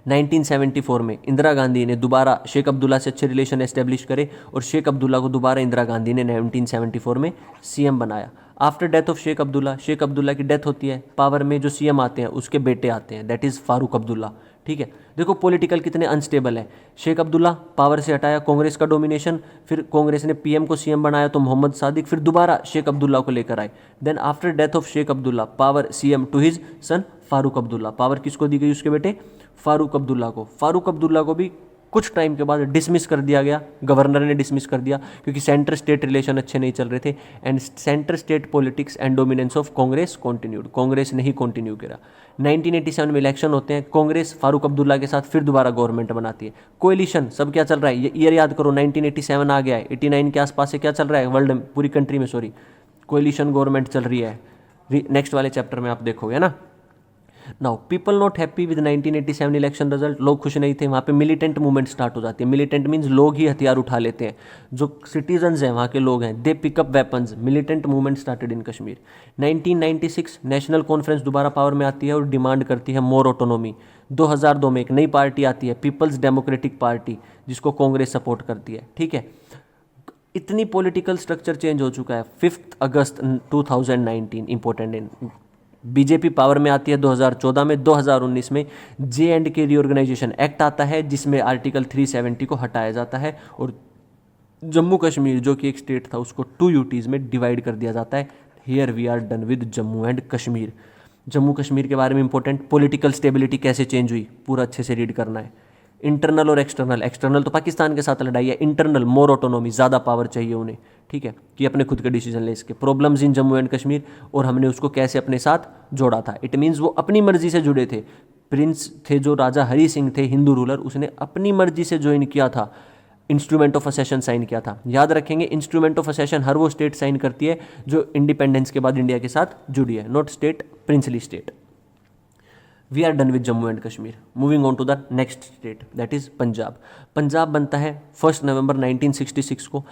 1974 में इंदिरा गांधी ने दोबारा शेख अब्दुल्ला से अच्छे रिलेशन एस्टेब्लिश करे और शेख अब्दुल्ला को दोबारा इंदिरा गांधी ने 1974 में सीएम बनाया। After death of Sheikh Abdullah की डेथ होती है, पावर में जो सीएम आते हैं उसके बेटे आते हैं, दैट इज़ फारूक अब्दुल्ला, ठीक है। देखो पॉलिटिकल कितने अनस्टेबल है। शेख अब्दुल्ला पावर से हटाया, कांग्रेस का डोमिनेशन, फिर कांग्रेस ने पीएम को सीएम बनाया तो मोहम्मद सादिक, फिर दोबारा शेख अब्दुल्ला को लेकर आए। Then after death of Sheikh Abdullah, power CM to his son Farooq Abdullah. Power किसको दी गई, उसके बेटे फारूक अब्दुल्ला को। फारूक अब्दुल्ला को भी कुछ टाइम के बाद डिसमिस कर दिया गया, गवर्नर ने डिसमिस कर दिया, क्योंकि सेंटर स्टेट रिलेशन अच्छे नहीं चल रहे थे। And centre state politics and dominance of Congress continued, Congress ने ही कंटिन्यू करा। 1987 में इलेक्शन होते हैं, कांग्रेस फारूक अब्दुल्ला के साथ फिर दोबारा गवर्नमेंट बनाती है। कोएलिशन, सब क्या चल रहा है, ये ईयर याद करो, 1987 आ गया है, 89 के आसपास से क्या चल रहा है वर्ल्ड में, पूरी कंट्री में, सॉरी, कोएलिशन गवर्नमेंट चल रही है। नेक्स्ट वाले चैप्टर में आप देखोगे ना। Now people not happy with 1987 election result, लोग खुश नहीं थे। वहाँ पे मिलिटेंट मूवमेंट स्टार्ट हो जाती है। मिलिटेंट मीन्स लोग ही हथियार उठा लेते हैं, जो सिटीजन्स हैं वहाँ के लोग हैं, they pick up weapons. Militant movement started in Kashmir. 1996 national conference दोबारा पावर में आती है और डिमांड करती है मोर ऑटोनोमी। 2002 में एक नई पार्टी आती है, पीपल्स डेमोक्रेटिक पार्टी, जिसको कांग्रेस सपोर्ट करती है, ठीक है। इतनी पॉलिटिकल स्ट्रक्चर चेंज हो चुका है। 5 अगस्त 2019 इंपॉर्टेंट, बीजेपी पावर में आती है 2014 में। 2019 में J&K रीऑर्गेनाइजेशन एक्ट आता है जिसमें आर्टिकल 370 को हटाया जाता है और जम्मू कश्मीर जो कि एक स्टेट था उसको 2 यूटीज़ में डिवाइड कर दिया जाता है। Here we are done with Jammu and Kashmir. Jammu Kashmir के बारे में इंपॉर्टेंट, पॉलिटिकल स्टेबिलिटी कैसे चेंज हुई पूरा अच्छे से रीड करना है। इंटरनल और एक्सटर्नल, एक्सटर्नल तो पाकिस्तान के साथ लड़ाई है, इंटरनल मोर ऑटोनॉमी, ज़्यादा पावर चाहिए उन्हें, ठीक है, कि अपने खुद के डिसीजन ले सके। Problems in Jammu and Kashmir, और हमने उसको कैसे अपने साथ जोड़ा था। इट मीन्स वो अपनी मर्जी से जुड़े थे। प्रिंस थे जो राजा हरी सिंह थे, हिंदू रूलर, उसने अपनी मर्जी से ज्वाइन किया था, इंस्ट्रूमेंट ऑफ असेशन साइन किया था। याद रखेंगे इंस्ट्रूमेंट ऑफ असेशन हर वो स्टेट साइन करती है जो इंडिपेंडेंस के बाद इंडिया के साथ जुड़ी है, not state princely state. We are done with Jammu and Kashmir. Moving on to the next state that is Punjab. Punjab बनता है 1 नवंबर 1966 को।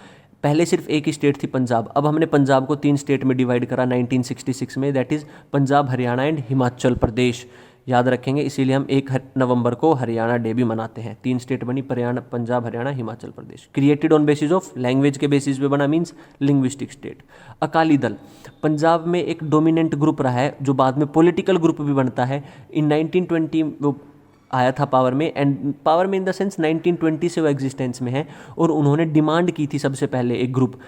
पहले सिर्फ एक ही स्टेट थी पंजाब, अब हमने पंजाब को 3 स्टेट में डिवाइड करा 1966 में, that is Punjab, Haryana and Himachal Pradesh. याद रखेंगे इसीलिए हम 1 नवंबर को हरियाणा डे भी मनाते हैं। 3 स्टेट बनी, Punjab, Haryana, Himachal Pradesh. Created on basis of language के बेसिस पे बना, means linguistic state. Akali Dal Punjab में एक डोमिनेंट ग्रुप रहा है जो बाद में पॉलिटिकल ग्रुप भी बनता है। इन 1920 वो आया था पावर में, एंड पावर में इन द सेंस 1920 से वो एग्जिस्टेंस में है। और उन्होंने डिमांड की थी सबसे पहले एक ग्रुप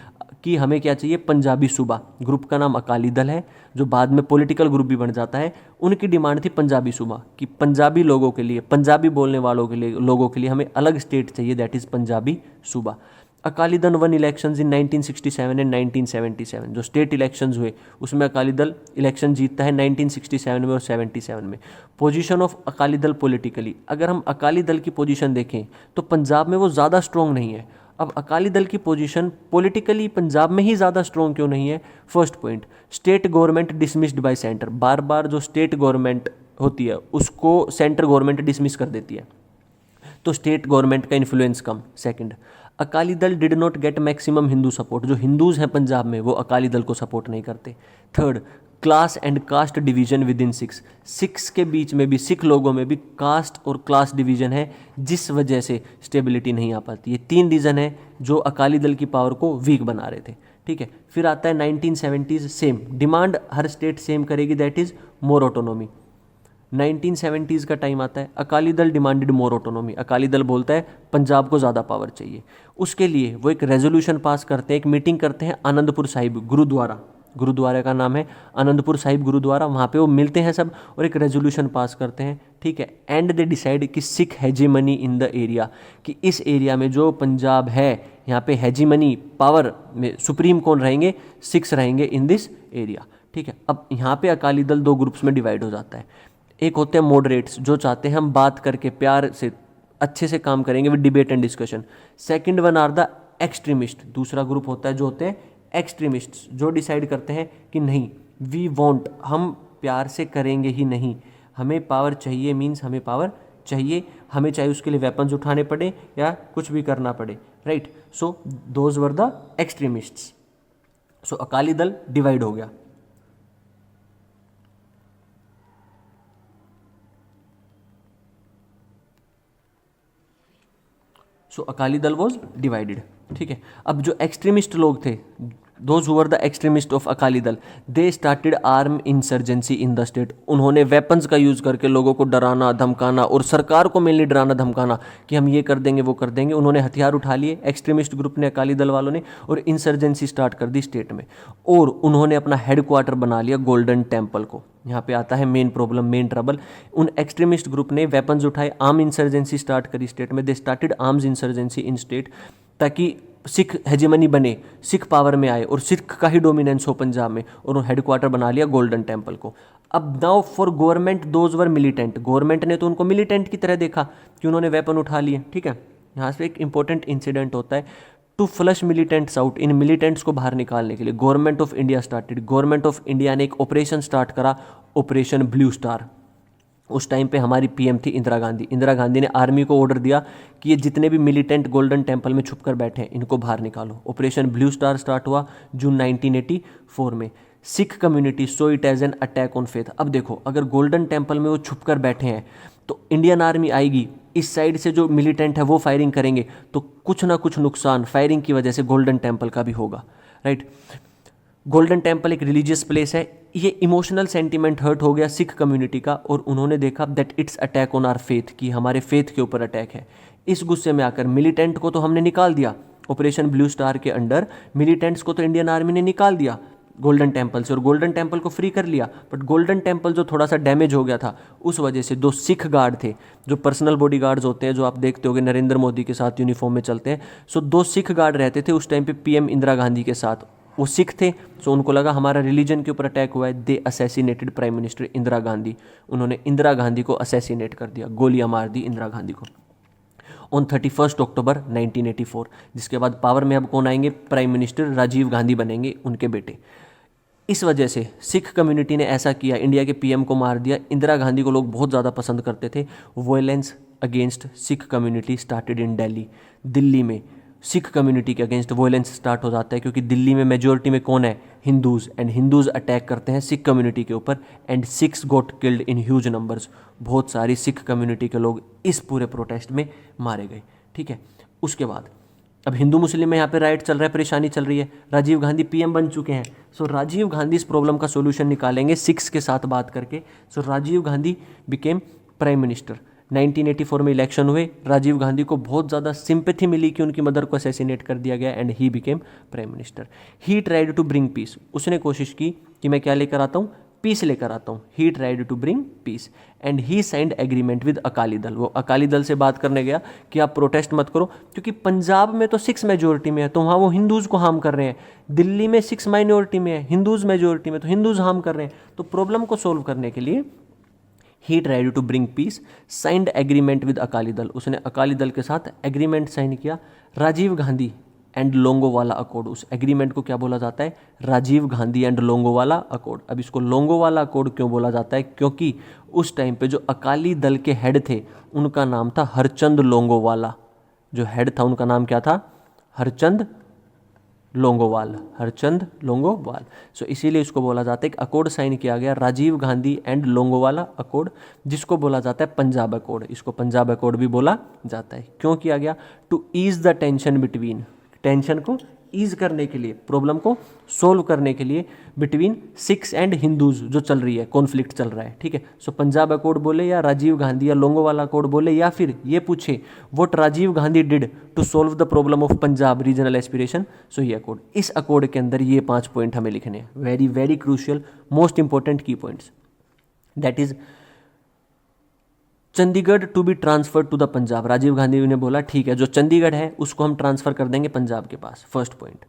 कि हमें क्या चाहिए, पंजाबी सूबा। ग्रुप का नाम अकाली दल है जो बाद में पॉलिटिकल ग्रुप भी बन जाता है। उनकी डिमांड थी पंजाबी सूबा, कि पंजाबी लोगों के लिए, पंजाबी बोलने वालों के लिए, लोगों के लिए हमें अलग स्टेट चाहिए, दैट इज़ पंजाबी सूबा। Akali Dal one elections in 1967 and 1977। जो स्टेट इलेक्शंस हुए उसमें अकाली दल इलेक्शन जीतता है 1967 में और 77 में। पोजीशन ऑफ अकाली दल पॉलिटिकली, अगर हम अकाली दल की पोजीशन देखें तो पंजाब में वो ज़्यादा स्ट्रॉन्ग नहीं है। अब अकाली दल की पोजीशन पॉलिटिकली पंजाब में ही ज़्यादा स्ट्रॉन्ग क्यों नहीं है? First point, state government dismissed by centre. बार बार जो स्टेट गवर्नमेंट होती है उसको सेंटर गवर्नमेंट डिसमिस कर देती है, तो स्टेट गवर्नमेंट का influence come. Second, Akali Dal did not get maximum Hindu support. जो हिंदूज हैं पंजाब में वो अकाली दल को सपोर्ट नहीं करते। Third, class and caste division within Sikhs के बीच में भी, सिख लोगों में भी कास्ट और क्लास डिवीजन है जिस वजह से स्टेबिलिटी नहीं आ पाती। ये 3 रीज़न है जो अकाली दल की पावर को वीक बना रहे थे, ठीक है। फिर आता है 1970s, सेम डिमांड हर स्टेट सेम करेगी, that is more autonomy. 1970s का टाइम आता है, अकाली दल डिमांडेड मोर ऑटोनॉमी। अकाली दल बोलता है पंजाब को ज़्यादा पावर चाहिए। उसके लिए वो एक रेजोल्यूशन पास करते हैं, एक मीटिंग करते हैं आनंदपुर साहिब गुरुद्वारा, गुरुद्वारा का नाम है आनंदपुर साहिब गुरुद्वारा। वहाँ पे वो मिलते हैं सब और एक रेजोल्यूशन पास करते हैं, ठीक है। एंड दे डिसाइड कि Sikh hegemony in the area, कि इस एरिया में जो पंजाब है यहाँ पे हेजीमनी पावर में सुप्रीम कौन रहेंगे? सिख्स रहेंगे इन दिस एरिया, ठीक है। अब यहाँ पे अकाली दल 2 ग्रुप्स में डिवाइड हो जाता है। एक होते हैं मॉडरेट्स जो चाहते हैं हम बात करके प्यार से अच्छे से काम करेंगे with debate and discussion. Second one are the extremist. दूसरा ग्रुप होता है जो होते हैं एक्सट्रीमिस्ट्स, जो डिसाइड करते हैं कि नहीं, वी वांट, हम प्यार से करेंगे ही नहीं, हमें पावर चाहिए, मीन्स हमें पावर चाहिए, हमें चाहे उसके लिए वेपन्स उठाने पड़े या कुछ भी करना पड़े, right. So those were the extremists. So Akali Dal divide हो गया। सो अकाली दल वॉज डिवाइडेड, ठीक है। अब जो एक्सट्रीमिस्ट लोग थे, those who were the extremist of Akali Dal, they started arm insurgency in the state. उन्होंने वेपन्स का यूज़ करके लोगों को डराना धमकाना और सरकार को मेनली डराना धमकाना कि हम ये कर देंगे वो कर देंगे। उन्होंने हथियार उठा लिए एक्सट्रीमिस्ट ग्रुप ने, अकाली दल वालों ने, और इंसर्जेंसी स्टार्ट कर दी स्टेट में। और उन्होंने अपना हेडक्वार्टर बना लिया गोल्डन टेम्पल को। यहाँ पे आता है मेन प्रॉब्लम, मेन ट्रबल। उन एक्सट्रीमिस्ट ग्रुप ने वेपन्स उठाए, आर्म इंसर्जेंसी स्टार्ट करी स्टेट में। They started arms insurgency in state, ताकि सिख हेजेमनी बने, सिख पावर में आए और सिख का ही डोमिनेंस हो पंजाब में। और उन्होंने हेडक्वार्टर बना लिया गोल्डन टेम्पल को। अब now for government those were militant. Government ने तो उनको मिलिटेंट की तरह देखा कि उन्होंने वेपन उठा लिए, ठीक है। यहाँ से एक इंपॉर्टेंट इंसिडेंट होता है, टू फ्लश मिलिटेंट्स आउट। इन मिलिटेंट्स को बाहर निकालने के लिए government of India started. Government of India ने एक ऑपरेशन स्टार्ट करा, ऑपरेशन ब्लू स्टार। उस टाइम पे हमारी पीएम थी इंदिरा गांधी। इंदिरा गांधी ने आर्मी को ऑर्डर दिया कि ये जितने भी मिलिटेंट गोल्डन टेम्पल में छुप कर बैठे हैं इनको बाहर निकालो। ऑपरेशन ब्लू स्टार स्टार्ट हुआ जून 1984 में। Sikh community saw it as an attack on faith. अब देखो, अगर गोल्डन टेम्पल में वो छुप कर बैठे हैं तो इंडियन आर्मी आएगी, इस साइड से जो मिलिटेंट है वो फायरिंग करेंगे, तो कुछ ना कुछ नुकसान फायरिंग की वजह से गोल्डन टेम्पल का भी होगा, राइट। गोल्डन टेम्पल एक रिलीजियस प्लेस है, ये इमोशनल सेंटीमेंट हर्ट हो गया सिख कम्युनिटी का, और उन्होंने देखा that it's attack on our faith, कि हमारे फेथ के ऊपर अटैक है। इस गुस्से में आकर मिलिटेंट को तो हमने निकाल दिया, ऑपरेशन ब्लू स्टार के अंडर मिलिटेंट्स को तो इंडियन आर्मी ने निकाल दिया गोल्डन टेम्पल से और गोल्डन टेम्पल को फ्री कर लिया, बट गोल्डन टेम्पल जो थोड़ा सा डैमेज हो गया था, उस वजह से 2 सिख गार्ड थे, जो पर्सनल बॉडी गार्ड्स होते हैं, जो आप देखते होगे नरेंद्र मोदी के साथ यूनिफॉर्म में चलते हैं। सो 2 सिख गार्ड रहते थे उस टाइम पे पीएम इंदिरा गांधी के साथ, वो सिख थे। सो उनको लगा हमारा रिलीजन के ऊपर अटैक हुआ है, they assassinated prime minister Indira Gandhi. उन्होंने इंदिरा गांधी को असैसिनेट कर दिया, गोलियां मार दी इंदिरा गांधी को ऑन 31 अक्टूबर 1984। जिसके बाद पावर में अब कौन आएंगे, प्राइम मिनिस्टर राजीव गांधी बनेंगे, उनके बेटे। इस वजह से सिख कम्युनिटी ने ऐसा किया, इंडिया के पीएम को मार दिया। इंदिरा गांधी को लोग बहुत ज़्यादा पसंद करते थे। Violence against Sikh community started in Delhi. Delhi में सिख कम्युनिटी के अगेंस्ट वायलेंस स्टार्ट हो जाता है, क्योंकि दिल्ली में मेजोरिटी में कौन है, हिंदूज़, एंड हिंदूज़ अटैक करते हैं सिख कम्युनिटी के ऊपर, and Sikhs got killed in huge numbers. बहुत सारी सिख कम्युनिटी के लोग इस पूरे प्रोटेस्ट में मारे गए, ठीक है। उसके बाद अब हिंदू मुस्लिम में यहाँ पे राइट चल रहा है, परेशानी चल रही है, राजीव गांधी पीएम बन चुके हैं। सो राजीव गांधी इस प्रॉब्लम का सोल्यूशन निकालेंगे सिख्स के साथ बात करके। So Rajiv Gandhi became prime minister. 1984 में इलेक्शन हुए, राजीव गांधी को बहुत ज़्यादा सिंपैथी मिली कि उनकी मदर को असैसिनेट कर दिया गया, and he became prime minister. He tried to bring peace. उसने कोशिश की कि मैं क्या लेकर आता हूँ, पीस लेकर आता हूँ। He tried to bring peace and he signed agreement with Akali Dal. वो अकाली दल से बात करने गया कि आप प्रोटेस्ट मत करो, क्योंकि पंजाब में तो सिक्स मेजोरिटी में है, तो वहाँ वो हिंदूज़ को हार्म कर रहे हैं। दिल्ली में सिक्स माइनॉरिटी में है, हिंदूज़ मेजोरिटी में, तो हिंदूज़ हार्म कर रहे हैं। तो प्रॉब्लम को सोल्व करने के लिए he tried to bring peace, signed agreement with Akali Dal. उसने अकाली दल के साथ एग्रीमेंट साइन किया, राजीव गांधी एंड लोंगोवाला अकॉर्ड। उस एग्रीमेंट को क्या बोला जाता है, राजीव गांधी एंड लोंगोवाला अकॉर्ड। अब इसको लोंगोवाला अकॉर्ड क्यों बोला जाता है, क्योंकि उस टाइम पे जो अकाली दल के हेड थे उनका नाम था हरचंद लोंगोवाला। जो हेड था उनका नाम क्या था, हरचंद लोंगोवाल, हरचंद लोंगोवाल। सो इसीलिए इसको बोला जाता है, एक अकॉर्ड साइन किया गया राजीव गांधी एंड लोंगोवाला अकॉर्ड, जिसको बोला जाता है पंजाब अकॉर्ड। इसको पंजाब अकॉर्ड भी बोला जाता है। क्यों किया गया, to ease the tension between, tension को ईज करने के लिए, प्रॉब्लम को सोल्व करने के लिए बिटवीन सिख्स एंड हिंदूज जो चल रही है, कॉन्फ्लिक्ट चल रहा है, ठीक है। सो पंजाब अकॉर्ड बोले या राजीव गांधी या लोंगोवाला अकॉर्ड बोले, या फिर ये पूछे what Rajiv Gandhi did to solve the problem of Punjab regional aspiration, so ये अकॉर्ड। इस अकॉर्ड के अंदर ये 5 पॉइंट हमें लिखने हैं, very very crucial, most important key points. That is Chandigarh to be transfer to the Punjab. Rajiv Gandhi ने बोला ठीक है, जो चंडीगढ़ है उसको हम ट्रांसफर कर देंगे पंजाब के पास, first point.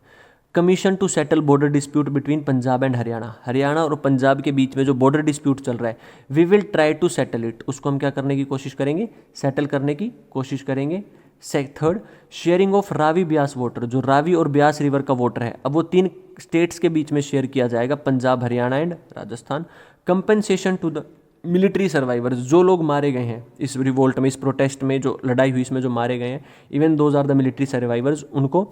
Commission to settle border dispute between Punjab and Haryana. Haryana और पंजाब के बीच में जो बॉर्डर डिस्प्यूट चल रहा है, we will try to settle it, उसको हम क्या करने की कोशिश करेंगे, सेटल करने की कोशिश करेंगे। Third, sharing of Ravi Beas water, जो रावी और ब्यास रिवर का वाटर है, अब वो 3 स्टेट्स के बीच में शेयर किया जाएगा, Punjab, Haryana and Rajasthan. Compensation to the military survivors, जो लोग मारे गए हैं इस रिवोल्ट में, इस प्रोटेस्ट में, जो लड़ाई हुई इसमें जो मारे गए हैं, even those are the military survivors, उनको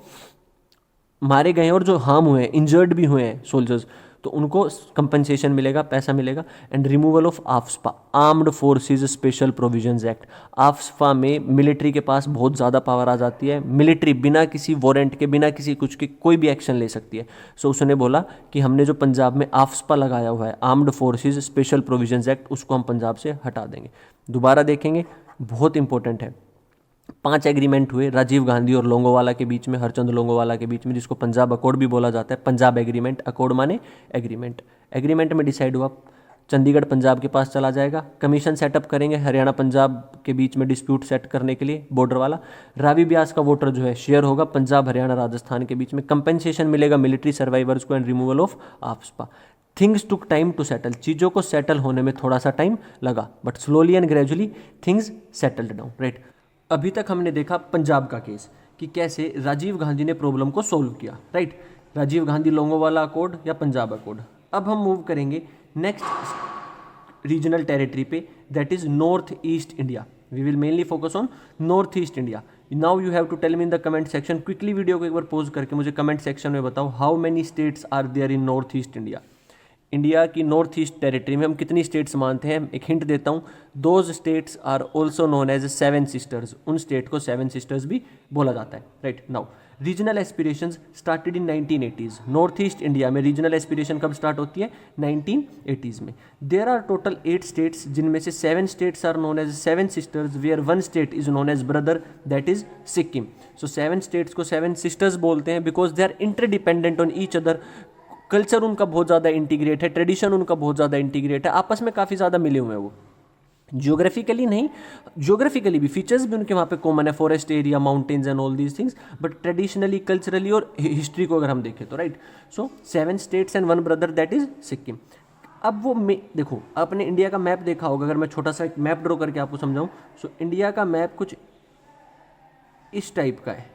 मारे गए हैं और जो हार्म हुए हैं, इंजर्ड भी हुए हैं सोल्जर्स, तो उनको कंपनसेशन मिलेगा, पैसा मिलेगा। And removal of AFSPA, armed forces special provisions act. AFSPA में मिलिट्री के पास बहुत ज़्यादा पावर आ जाती है, मिलिट्री बिना किसी वारंट के, बिना किसी कुछ के कोई भी एक्शन ले सकती है। सो उसने बोला कि हमने जो पंजाब में आफ्सपा लगाया हुआ है, armed forces special provisions act, उसको हम पंजाब से हटा देंगे। दोबारा देखेंगे, बहुत इंपॉर्टेंट है। 5 एग्रीमेंट हुए राजीव गांधी और लोंगोवाला के बीच में, हरचंद लोंगोवाला के बीच में, जिसको पंजाब अकॉर्ड भी बोला जाता है। पंजाब एग्रीमेंट, अकॉर्ड माने एग्रीमेंट। एग्रीमेंट में डिसाइड हुआ चंडीगढ़ पंजाब के पास चला जाएगा, कमीशन सेटअप करेंगे हरियाणा पंजाब के बीच में डिस्प्यूट सेट करने के लिए, बॉर्डर वाला। रावी ब्यास का वाटर जो है शेयर होगा पंजाब, हरियाणा, राजस्थान के बीच में। कंपेंसेशन मिलेगा मिलिट्री सर्वाइवर्स को and removal of AFSPA. Things took time to settle, चीज़ों को सेटल होने में थोड़ा सा टाइम लगा, but slowly and gradually things settled down, right. अभी तक हमने देखा पंजाब का केस कि कैसे राजीव गांधी ने प्रॉब्लम को सोल्व किया, राइट। राजीव गांधी लोंगोवाला अकॉर्ड या पंजाब अकॉर्ड। अब हम मूव करेंगे नेक्स्ट रीजनल टेरिटरी पे, that is north east India. We will mainly focus on north east India. Now you have to tell me in the comment section, quickly video को एक बार पोज करके मुझे कमेंट सेक्शन में बताओ, how many states are there in north east India. India की नॉर्थ ईस्ट टेरिटरी में हम कितनी स्टेट्स मानते हैं, एक हिंट देता हूँ, those states are also known as seven sisters, उन स्टेट को सेवन सिस्टर्स भी बोला जाता है, right. Now regional aspirations started in 1980s, north east India में रीजनल एस्पिरेशन कब स्टार्ट होती है, 1980s में। देयर आर टोटल 8 स्टेट्स, जिनमें से 7 states are known as seven sisters, where 1 state is known as brother, that is Sikkim. So 7 states को 7 सिस्टर्स बोलते हैं because they are interdependent on each other, culture उनका बहुत ज़्यादा इंटीग्रेट है, ट्रेडिशन उनका बहुत ज़्यादा इंटीग्रेट है, आपस में काफ़ी ज़्यादा मिले हुए हैं वो, जियोग्राफिकली नहीं, जियोग्राफिकली भी फीचर्स भी उनके वहाँ पे कॉमन है, forest area, mountains and all these things, but traditionally, culturally और हिस्ट्री को अगर हम देखें तो, right. So 7 states and 1 brother, that is Sikkim. अब वो देखो, आपने इंडिया का मैप देखा होगा, अगर मैं छोटा सा एक मैप ड्रॉ करके आपको समझाऊं, सो इंडिया का मैप कुछ इस टाइप का है,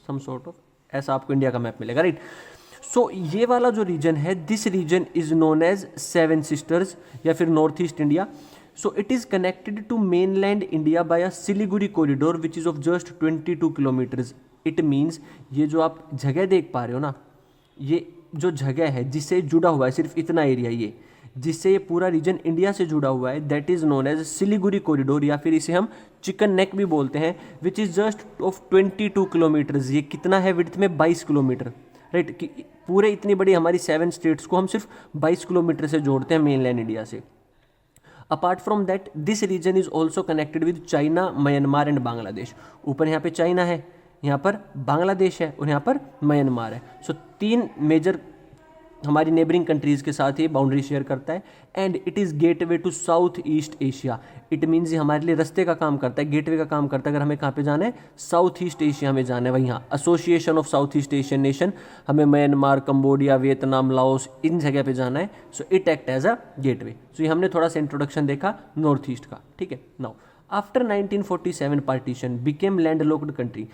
सम सॉर्ट ऑफ ऐसा आपको इंडिया का मैप मिलेगा, राइट। सो ये वाला जो रीजन है, this region is known as seven sisters या फिर north east India. So it is connected to mainland India by a Siliguri corridor which is of just 22 kilometres. It means ये जो आप जगह देख पा रहे हो ना, ये जो जगह है जिससे जुड़ा हुआ है, सिर्फ इतना एरिया, ये जिससे ये पूरा रीजन इंडिया से जुड़ा हुआ है, that is known as Siliguri corridor, या फिर इसे हम चिकन नेक भी बोलते हैं, which is just of 22 kilometres. ये कितना है विड्थ में, 22 किलोमीटर, राइट। कि पूरे इतनी बड़ी हमारी 7 स्टेट्स को हम सिर्फ 22 किलोमीटर से जोड़ते हैं मेनलैंड इंडिया से। Apart from that, this region is also connected with China, Myanmar and Bangladesh. ऊपर यहाँ पे चाइना है, यहाँ पर बांग्लादेश है और यहाँ पर म्यांमार है। सो 3 मेजर हमारी नेबरिंग कंट्रीज़ के साथ ये बाउंड्री शेयर करता है, and it is gateway to south east Asia. It means ये हमारे लिए रास्ते का काम करता है, गेटवे का काम करता है। अगर हमें कहाँ पे जाना है, साउथ ईस्ट एशिया में जाना है, वहीं यहाँ association of south east Asian nation, हमें म्यांमार, कंबोडिया, वियतनाम, लाओस, इन जगह पे जाना है। So it act as a gateway. सो ये हमने थोड़ा सा इंट्रोडक्शन देखा नॉर्थ ईस्ट का, ठीक है। Now after 1947 partition became landlocked country.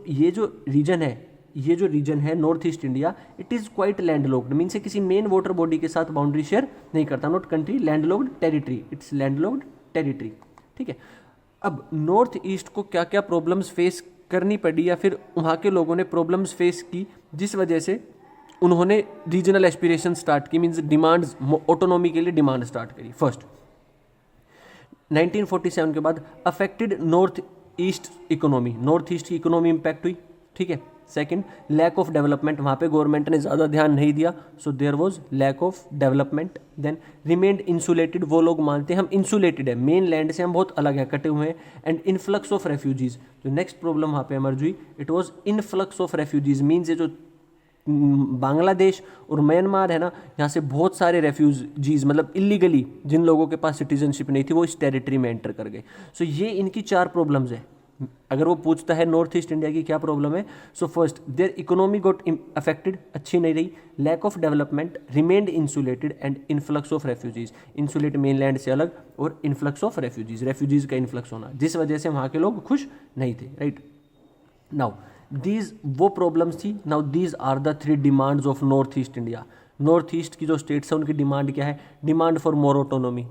ये जो रीजन है north east India, it is quite landlocked, means किसी मेन वाटर बॉडी के साथ बाउंड्री शेयर नहीं करता, not country, landlocked territory, it's landlocked territory, ठीक है। अब नॉर्थ ईस्ट को क्या क्या प्रॉब्लम्स फेस करनी पड़ी, या फिर वहाँ के लोगों ने प्रॉब्लम्स फेस की, जिस वजह से उन्होंने रीजनल एस्पिरेशन स्टार्ट की, मीन्स डिमांड्स, ऑटोनॉमी के लिए डिमांड स्टार्ट करी। फर्स्ट, 1947 के बाद affected north east economy, north east की इकोनॉमी इंपैक्ट हुई, ठीक है। सेकंड, लैक ऑफ डेवलपमेंट, वहाँ पे गवर्नमेंट ने ज़्यादा ध्यान नहीं दिया, so there was lack of development. Then remained insulated, वो लोग मानते हैं हम इंसुलेटेड है, मेन लैंड से हम बहुत अलग है, कटे हुए हैं। एंड इन्फ्लक्स ऑफ रेफ्यूजीज, जो नेक्स्ट प्रॉब्लम वहाँ पे एमर्ज हुई, it was influx of refugees, means ये जो बांग्लादेश और म्यांमार है ना, यहाँ से बहुत सारे रेफ्यूजीज, मतलब इलीगली जिन लोगों के पास सिटीजनशिप नहीं थी, वो इस टेरिटरी में एंटर कर गए। सो ये इनकी 4 प्रॉब्लम्स है। अगर वो पूछता है नॉर्थ ईस्ट इंडिया की क्या प्रॉब्लम है, so first, their economy got affected, अच्छी नहीं रही, lack of development, remained insulated and influx of refugees, insulate mainland से अलग और इन्फ्लक्स ऑफ रेफ्यूजीज का इन्फ्लक्स होना, जिस वजह से वहाँ के लोग खुश नहीं थे, राइट। नाउ दीज वो प्रॉब्लम्स थी। Now these are the 3 demands of north east India. North east की जो स्टेट्स हैं उनकी डिमांड क्या है, डिमांड फॉर मोर ऑटोनॉमी।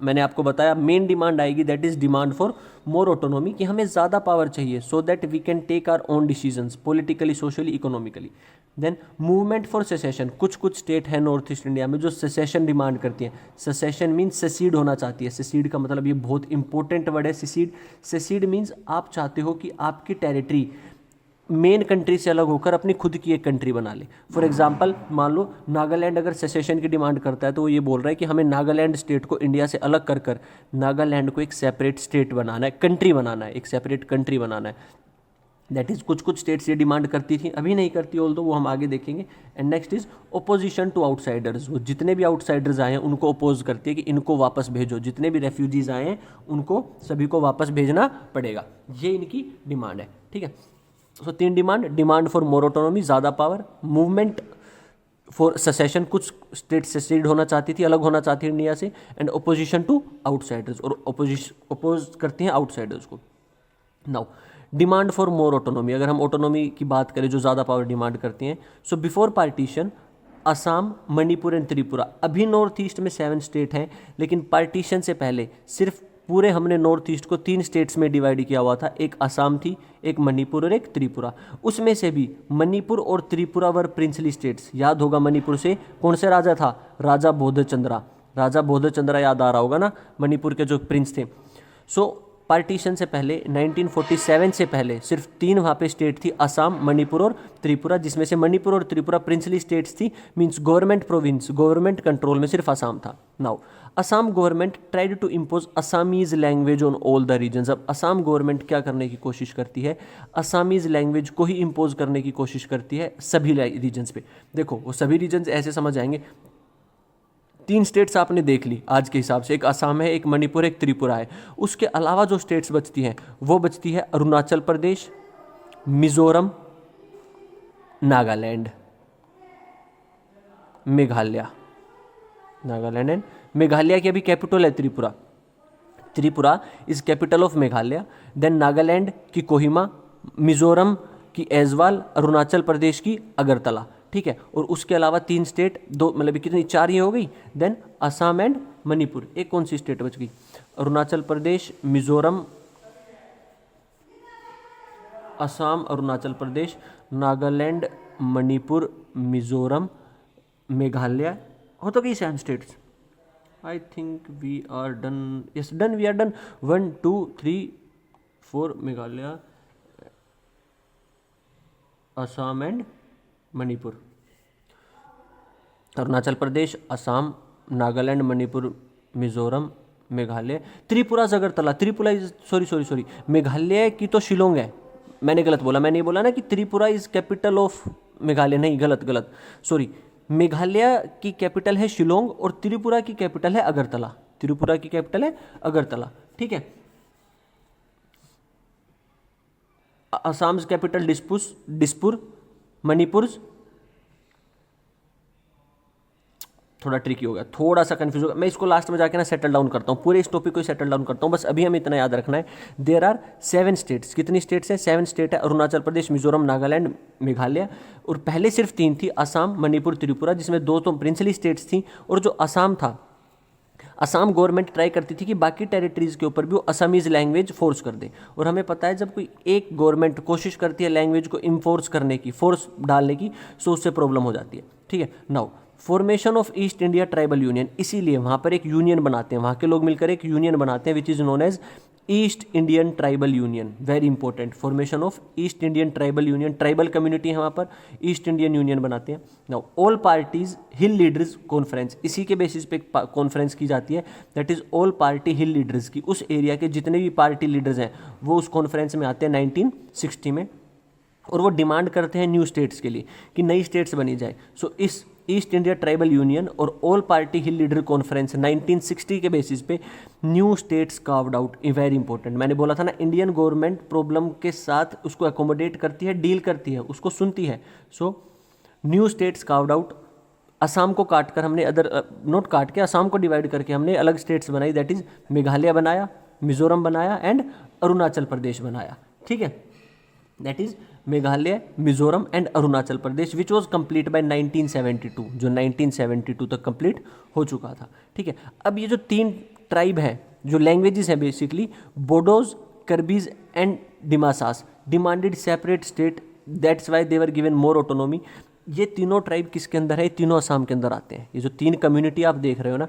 मैंने आपको बताया मेन डिमांड आएगी, that is demand for more autonomy, कि हमें ज़्यादा पावर चाहिए so that we can take our own decisions politically, socially, economically. Then movement for secession, कुछ स्टेट है नॉर्थ ईस्ट इंडिया में जो सेसेशन डिमांड करती हैं। सेसेशन मीन्स सेसीड होना चाहती है। सेसीड का मतलब, ये बहुत इंपॉर्टेंट वर्ड है, सेसीड। सेसीड मीन्स आप चाहते हो कि आपकी टेरिटरी मेन कंट्री से अलग होकर अपनी खुद की एक कंट्री बना ले। फॉर एग्जांपल, मान लो नागालैंड अगर सेसेशन की डिमांड करता है, तो वो ये बोल रहा है कि हमें नागालैंड स्टेट को इंडिया से अलग कर कर नागालैंड को एक सेपरेट स्टेट बनाना है, कंट्री बनाना है, एक सेपरेट कंट्री बनाना है। दैट इज़ कुछ स्टेट्स ये डिमांड करती थी, अभी नहीं करती, ऑल्दो वो हम आगे देखेंगे। And next is opposition to outsiders, वो जितने भी आउटसाइडर्स आए हैं उनको अपोज करती है कि इनको वापस भेजो, जितने भी रेफ्यूजीज आए हैं उनको सभी को वापस भेजना पड़ेगा, ये इनकी डिमांड है, ठीक है। So 3 demand for more autonomy, ज़्यादा पावर, मूवमेंट फॉर सेसेशन, कुछ स्टेट सेसीड होना चाहती थी, अलग होना चाहती थी इंडिया से, एंड ओपोजिशन टू आउटसाइडर्स, और अपोज करती हैं आउटसाइडर्स को। Now demand for more autonomy, अगर हम ऑटोनॉमी की बात करें जो ज़्यादा पावर डिमांड करती हैं, so before partition Assam, Manipur and Tripura, अभी नॉर्थ ईस्ट में 7 स्टेट हैं, लेकिन पार्टीशन से पहले सिर्फ पूरे हमने नॉर्थ ईस्ट को 3 स्टेट्स में डिवाइड किया हुआ था, एक असम थी, एक मणिपुर और एक त्रिपुरा। उसमें से भी मणिपुर और त्रिपुरा वर प्रिंसली स्टेट्स। याद होगा मणिपुर से कौन से राजा था, राजा बोधचंद्रा। राजा बोधचंद्रा याद आ रहा होगा ना, मणिपुर के जो प्रिंस थे। सो पार्टीशन से पहले 1947 से पहले सिर्फ 3 वहाँ पे स्टेट थी, असम, मणिपुर और त्रिपुरा, जिसमें से मणिपुर और त्रिपुरा प्रिंसली स्टेट्स थी, means government province, government control में सिर्फ असम था। Now Assam government tried to impose Assamese language on all the regions. अब असम गवर्नमेंट क्या करने की कोशिश करती है, असामीज लैंग्वेज को ही इम्पोज करने की कोशिश करती है सभी रीजन्स पे। देखो वो सभी रीजन्स ऐसे समझ आएंगे, 3 स्टेट्स आपने देख ली आज के हिसाब से, एक असम है, एक मणिपुर, एक त्रिपुरा है। उसके अलावा जो स्टेट्स बचती हैं वो बचती है अरुणाचल प्रदेश, मिजोरम, नागालैंड, मेघालय। नागालैंड एंड मेघालय की अभी कैपिटल है Tripura. Tripura is capital of Meghalaya. Then Nagaland की कोहिमा, मिजोरम की ऐजवाल, अरुणाचल प्रदेश की अगरतला। ठीक है, और उसके अलावा 3 स्टेट, 2 मतलब कितनी, 4 ही हो गई। Then Assam and Manipur. एक कौन सी स्टेट बच गई, अरुणाचल प्रदेश, मिजोरम, असम, अरुणाचल प्रदेश, नागालैंड, मणिपुर, मिजोरम, मेघालय। हो तो गई 7 states. I think we are done, yes done, we are done. 1 2 3 4 Meghalaya, Assam and Manipur. Arunachal Pradesh, Assam, Nagaland, Manipur, Mizoram, Meghalaya, Tripura, Agartala. Tripura is sorry Meghalaya की तो शिलोंग है, मैंने गलत बोला। मैंने बोला ना कि Tripura is capital of Meghalaya, नहीं गलत सॉरी। मेघालय की कैपिटल है शिलोंग और त्रिपुरा की कैपिटल है अगरतला। त्रिपुरा की कैपिटल है अगरतला। ठीक है, असम कैपिटल दिसपुर, मणिपुर थोड़ा ट्रिकी हो गया, थोड़ा सा कंफ्यूज होगा। मैं इसको लास्ट में जाके ना सेटल डाउन करता हूँ, पूरे इस टॉपिक को सेटल डाउन करता हूँ। बस अभी हमें इतना याद रखना है, देयर आर 7 स्टेट्स। कितनी स्टेट्स हैं, 7 स्टेट है, अरुणाचल प्रदेश, मिजोरम, नागालैंड, मेघालय। और पहले सिर्फ 3 थी, असम, मणिपुर, त्रिपुरा, जिसमें 2 तो प्रिंसली स्टेट्स थी। और जो असम था, असम गवर्नमेंट ट्राई करती थी कि बाकी टेरिटरीज के ऊपर भी वो असमीज लैंग्वेज फोर्स कर दे। और हमें पता है जब कोई एक गवर्नमेंट कोशिश करती है लैंग्वेज को इन्फोर्स करने की, फोर्स डालने की, सो उससे प्रॉब्लम हो जाती है। ठीक है, now formation of east India tribal union, इसीलिए वहाँ पर एक यूनियन बनाते हैं, वहाँ के लोग मिलकर एक यूनियन बनाते हैं which is known as east Indian tribal union. Very important, formation of east Indian tribal union. Tribal community है वहाँ पर, ईस्ट इंडियन यूनियन बनाते हैं। Now all parties hill leaders conference, इसी के बेसिस पे कॉन्फ्रेंस की जाती है, that is all party hill leaders की। उस एरिया के जितने भी पार्टी लीडर्स हैं वो उस कॉन्फ्रेंस में आते हैं 1960 में, और वो डिमांड करते हैं न्यू स्टेट्स के लिए कि नई स्टेट्स बनी जाए। सो इस ईस्ट इंडिया ट्राइबल यूनियन और ऑल पार्टी हिल लीडर कॉन्फ्रेंस 1960 के बेसिस पे new states carved out. Very important, मैंने बोला था ना, इंडियन गवर्नमेंट प्रॉब्लम के साथ उसको अकोमोडेट करती है, डील करती है, उसको सुनती है। So new states carved out. Assam को काट कर हमने नोट काट के असम को डिवाइड करके हमने अलग स्टेट्स बनाई, दैट इज मेघालय बनाया, मिजोरम बनाया एंड अरुणाचल प्रदेश बनाया। ठीक है, that is Meghalaya, Mizoram and Arunachal Pradesh, which was complete bye 1972, जो 1972 तक कंप्लीट हो चुका था। ठीक है, अब ये जो 3 ट्राइब है, जो लैंग्वेजेस हैं basically, Bodos, Karbis and Dimasas, demanded separate state, that's why they were given more autonomy. ये तीनों ट्राइब किसके अंदर है, तीनों असम के अंदर आते हैं। ये जो 3 कम्युनिटी आप देख रहे हो ना,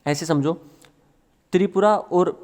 ऐसे समझो, त्रिपुरा और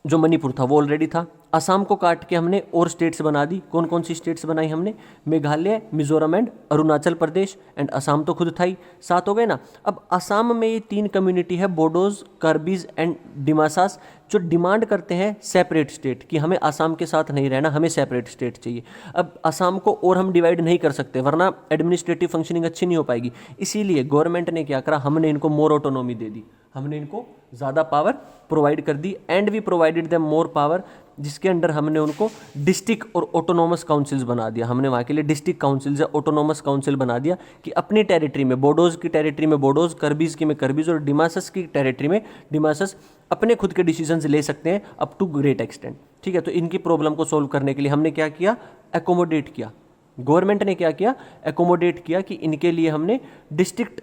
जो मणिपुर था वो ऑलरेडी था। असम को काट के हमने और स्टेट्स बना दी। कौन कौन सी स्टेट्स बनाई हमने, मेघालय, मिजोरम एंड अरुणाचल प्रदेश, एंड असम तो खुद था ही, 7 हो गए ना। अब असम में ये 3 कम्युनिटी है, बोडोज, कर्बीज एंड डिमासास, जो डिमांड करते हैं सेपरेट स्टेट, कि हमें असम के साथ नहीं रहना, हमें सेपरेट स्टेट चाहिए। अब असम को और हम डिवाइड नहीं कर सकते, वरना एडमिनिस्ट्रेटिव फंक्शनिंग अच्छी नहीं हो पाएगी। इसीलिए गवर्नमेंट ने क्या करा, हमने इनको मोर ऑटोनॉमी दे दी, हमने इनको ज़्यादा पावर प्रोवाइड कर दी, and we provided them more power, जिसके अंडर हमने उनको डिस्ट्रिक्ट और ऑटोनॉमस काउंसिल्स बना दिया। हमने वहाँ के लिए डिस्ट्रिक्ट काउंसिल्स या ऑटोनॉमस काउंसिल बना दिया कि अपनी टेरिटरी में, बोडोज की टेरिटरी में बोडोज, कर्बीज की में कर्बीज और डिमासस की टेरिटरी में डिमासस अपने खुद के डिसीजंस ले सकते हैं अप टू ग्रेट एक्सटेंट। ठीक है, तो इनकी प्रॉब्लम को सोल्व करने के लिए हमने क्या किया, एकोमोडेट किया। गवर्नमेंट ने क्या किया, एकोमोडेट किया कि इनके लिए हमने डिस्ट्रिक्ट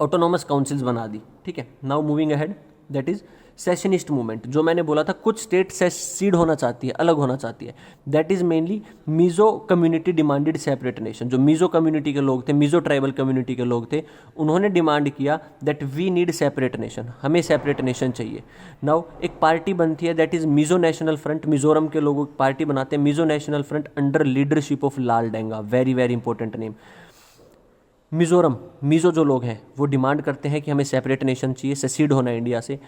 ऑटोनॉमस काउंसिल्स बना दी। ठीक है, now moving ahead, that is secessionist movement, जो मैंने बोला था कुछ स्टेट सेसीड होना चाहती है, अलग होना चाहती है, that is mainly Mizo community demanded separate nation. जो मीजो कम्युनिटी के लोग थे, मीजो ट्राइबल कम्युनिटी के लोग थे, उन्होंने डिमांड किया that we need separate nation, हमें सेपरेट नेशन चाहिए। नाउ एक पार्टी बनती है that is Mizo national front, Mizoram के लोग पार्टी बनाते हैं Mizo national front under leadership of Lal Denga, very very important name. Mizoram, Mizo जो लोग हैं वो डिमांड करते हैं कि हमें सेपरेट नेशन चाहिए, सेसीड होना है इंडिया से।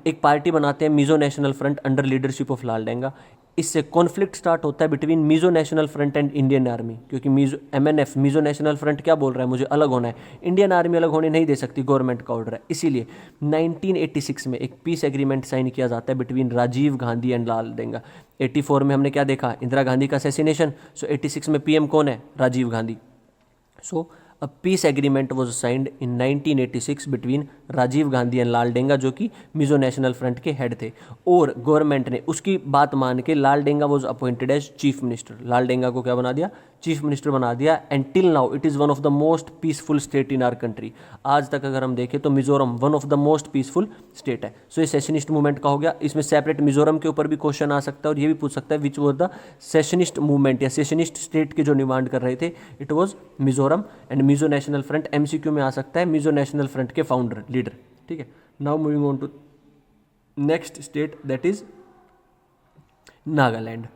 एक पार्टी बनाते हैं Mizo national front under leadership of Lal Denga. इससे कॉन्फ्लिक्ट स्टार्ट होता है between Mizo national front and Indian army, क्योंकि Mizo MNF Mizo national front क्या बोल रहा है, मुझे अलग होना है, इंडियन आर्मी अलग होने नहीं दे सकती, गवर्नमेंट का ऑर्डर है। इसीलिए 1986 में एक पीस एग्रीमेंट साइन किया जाता है बिटवीन राजीव गांधी एंड लाल डेंगा। 84 में हमने क्या देखा, इंदिरा गांधी का असैसिनेशन, सो 86 में PM कौन है, Rajiv Gandhi. So a peace agreement was signed in 1986 between Rajiv Gandhi and Lal Denga, जो कि मिजो नेशनल फ्रंट के हेड थे। और गवर्नमेंट ने उसकी बात मान के Lal Denga was appointed as chief minister, Lal Denga को क्या बना दिया, चीफ मिनिस्टर बना दिया। And till now it is one of the most peaceful state in our country. आज तक अगर हम देखें तो Mizoram one of the most peaceful state है। सो ये सेशनिस्ट मूवमेंट का हो गया। इसमें सेपरेट मिजोरम के ऊपर भी क्वेश्चन आ सकता है और ये भी पूछ सकता है which was the secessionist movement या सेशनिस्ट स्टेट की जो डिमांड कर रहे थे, it was Mizoram. And Mizo national front MCQ में आ सकता है, मिजो नेशनल फ्रंट के फाउंडर लीडर, ठीक है। Now moving on to next state that is Nagaland.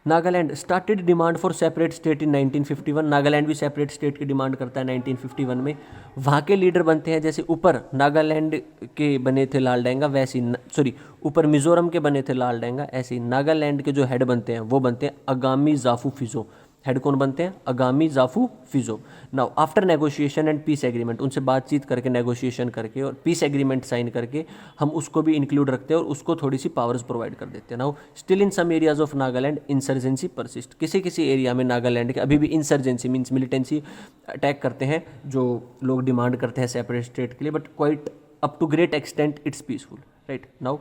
Nagaland started demand for separate state in 1951। Nagaland भी सेपरेट स्टेट की डिमांड करता है 1951 में। वहाँ के लीडर बनते हैं, जैसे ऊपर नागालैंड के बने थे लाल डेंगा, वैसे ही ऊपर मिजोरम के बने थे लाल डेंगा, ऐसे ही नागालैंड के जो हेड बनते हैं वो बनते हैं अगामी जाफू फिजो। हेड कौन बनते हैं, Angami Zapu Phizo. Now after negotiation and peace agreement, उनसे बातचीत करके, नेगोशिएशन करके और पीस एग्रीमेंट साइन करके हम उसको भी इंक्लूड रखते हैं और उसको थोड़ी सी पावर्स प्रोवाइड कर देते हैं। Now still in some areas of Nagaland insurgency persist. किसी किसी एरिया में नागालैंड के अभी भी इंसर्जेंसी मीन्स मिलिटेंसी अटैक करते हैं जो लोग डिमांड करते हैं सेपरेट स्टेट के लिए, but quite up to great extent it's peaceful, right. Now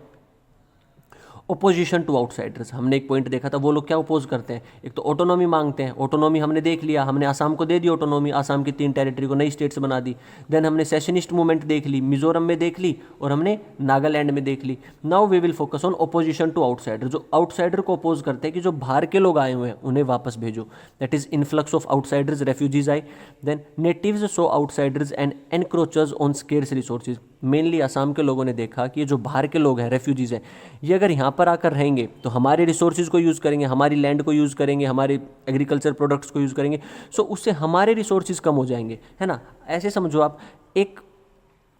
opposition to outsiders, हमने एक पॉइंट देखा था, वो लोग क्या अपोज करते हैं, एक तो ऑटोनॉमी मांगते हैं। ऑटोनॉमी हमने देख लिया, हमने आसाम को दे दी ऑटोनॉमी, आसाम की 3 टेरिटरी को नई स्टेट्स बना दी। देन हमने सेशनिस्ट मूवमेंट देख ली, मिजोरम में देख ली और हमने नागालैंड में देख ली। Now we will focus on opposition to outsider, जो आउटसाइडर को अपोज करते हैं कि जो बाहर के लोग आए हुए हैं उन्हें वापस भेजो, that is influx of outsiders, refugees आए। Then natives so outsiders and encroachers on scarce resources. Mainly Assam के लोगों ने देखा कि ये जो बाहर के लोग हैं, रेफ्यूजीज हैं, ये अगर यहाँ पर आकर रहेंगे तो हमारे रिसोर्सेज को यूज़ करेंगे, हमारी लैंड को यूज़ करेंगे, हमारे एग्रीकल्चर प्रोडक्ट्स को यूज़ करेंगे, सो उससे हमारे रिसोर्सेज कम हो जाएंगे, है ना। ऐसे समझो आप, एक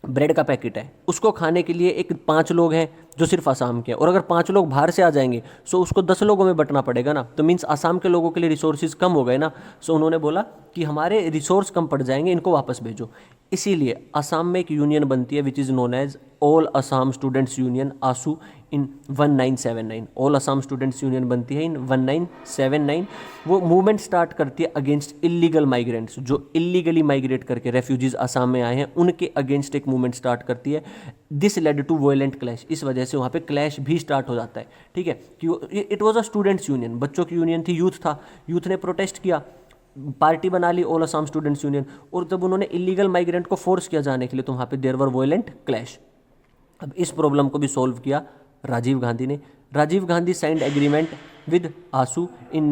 ब्रेड का पैकेट है, उसको खाने के लिए एक 5 लोग हैं जो सिर्फ आसाम के हैं, और अगर 5 लोग बाहर से आ जाएंगे सो उसको 10 लोगों में बंटना पड़ेगा ना, तो मीन्स आसाम के लोगों के लिए रिसोर्सेज कम हो गए ना। सो उन्होंने बोला कि हमारे रिसोर्स कम पड़ जाएंगे, इनको वापस भेजो। इसीलिए आसाम में एक यूनियन बनती है which is known as all Assam students union, AASU, in 1979। All Assam students union बनती है इन 1979। वो मूवमेंट स्टार्ट करती है अगेंस्ट इलीगल माइग्रेंट्स, जो इलीगली माइग्रेट करके रेफ्यूजीज आसाम में आए हैं, उनके अगेंस्ट एक मूवमेंट स्टार्ट करती है। This led to violent clash, इस वजह से वहाँ पे क्लैश भी स्टार्ट हो जाता है, ठीक है। कि it was a students union, बच्चों की यूनियन थी, यूथ था, यूथ ने प्रोटेस्ट किया, पार्टी बना ली ऑल असम स्टूडेंट्स यूनियन, और जब उन्होंने इलीगल माइग्रेंट को फोर्स किया जाने के लिए तो वहाँ पे देयर वर वायलेंट क्लैश। अब इस प्रॉब्लम को भी सॉल्व किया राजीव गांधी ने। Rajiv Gandhi signed agreement with AASU in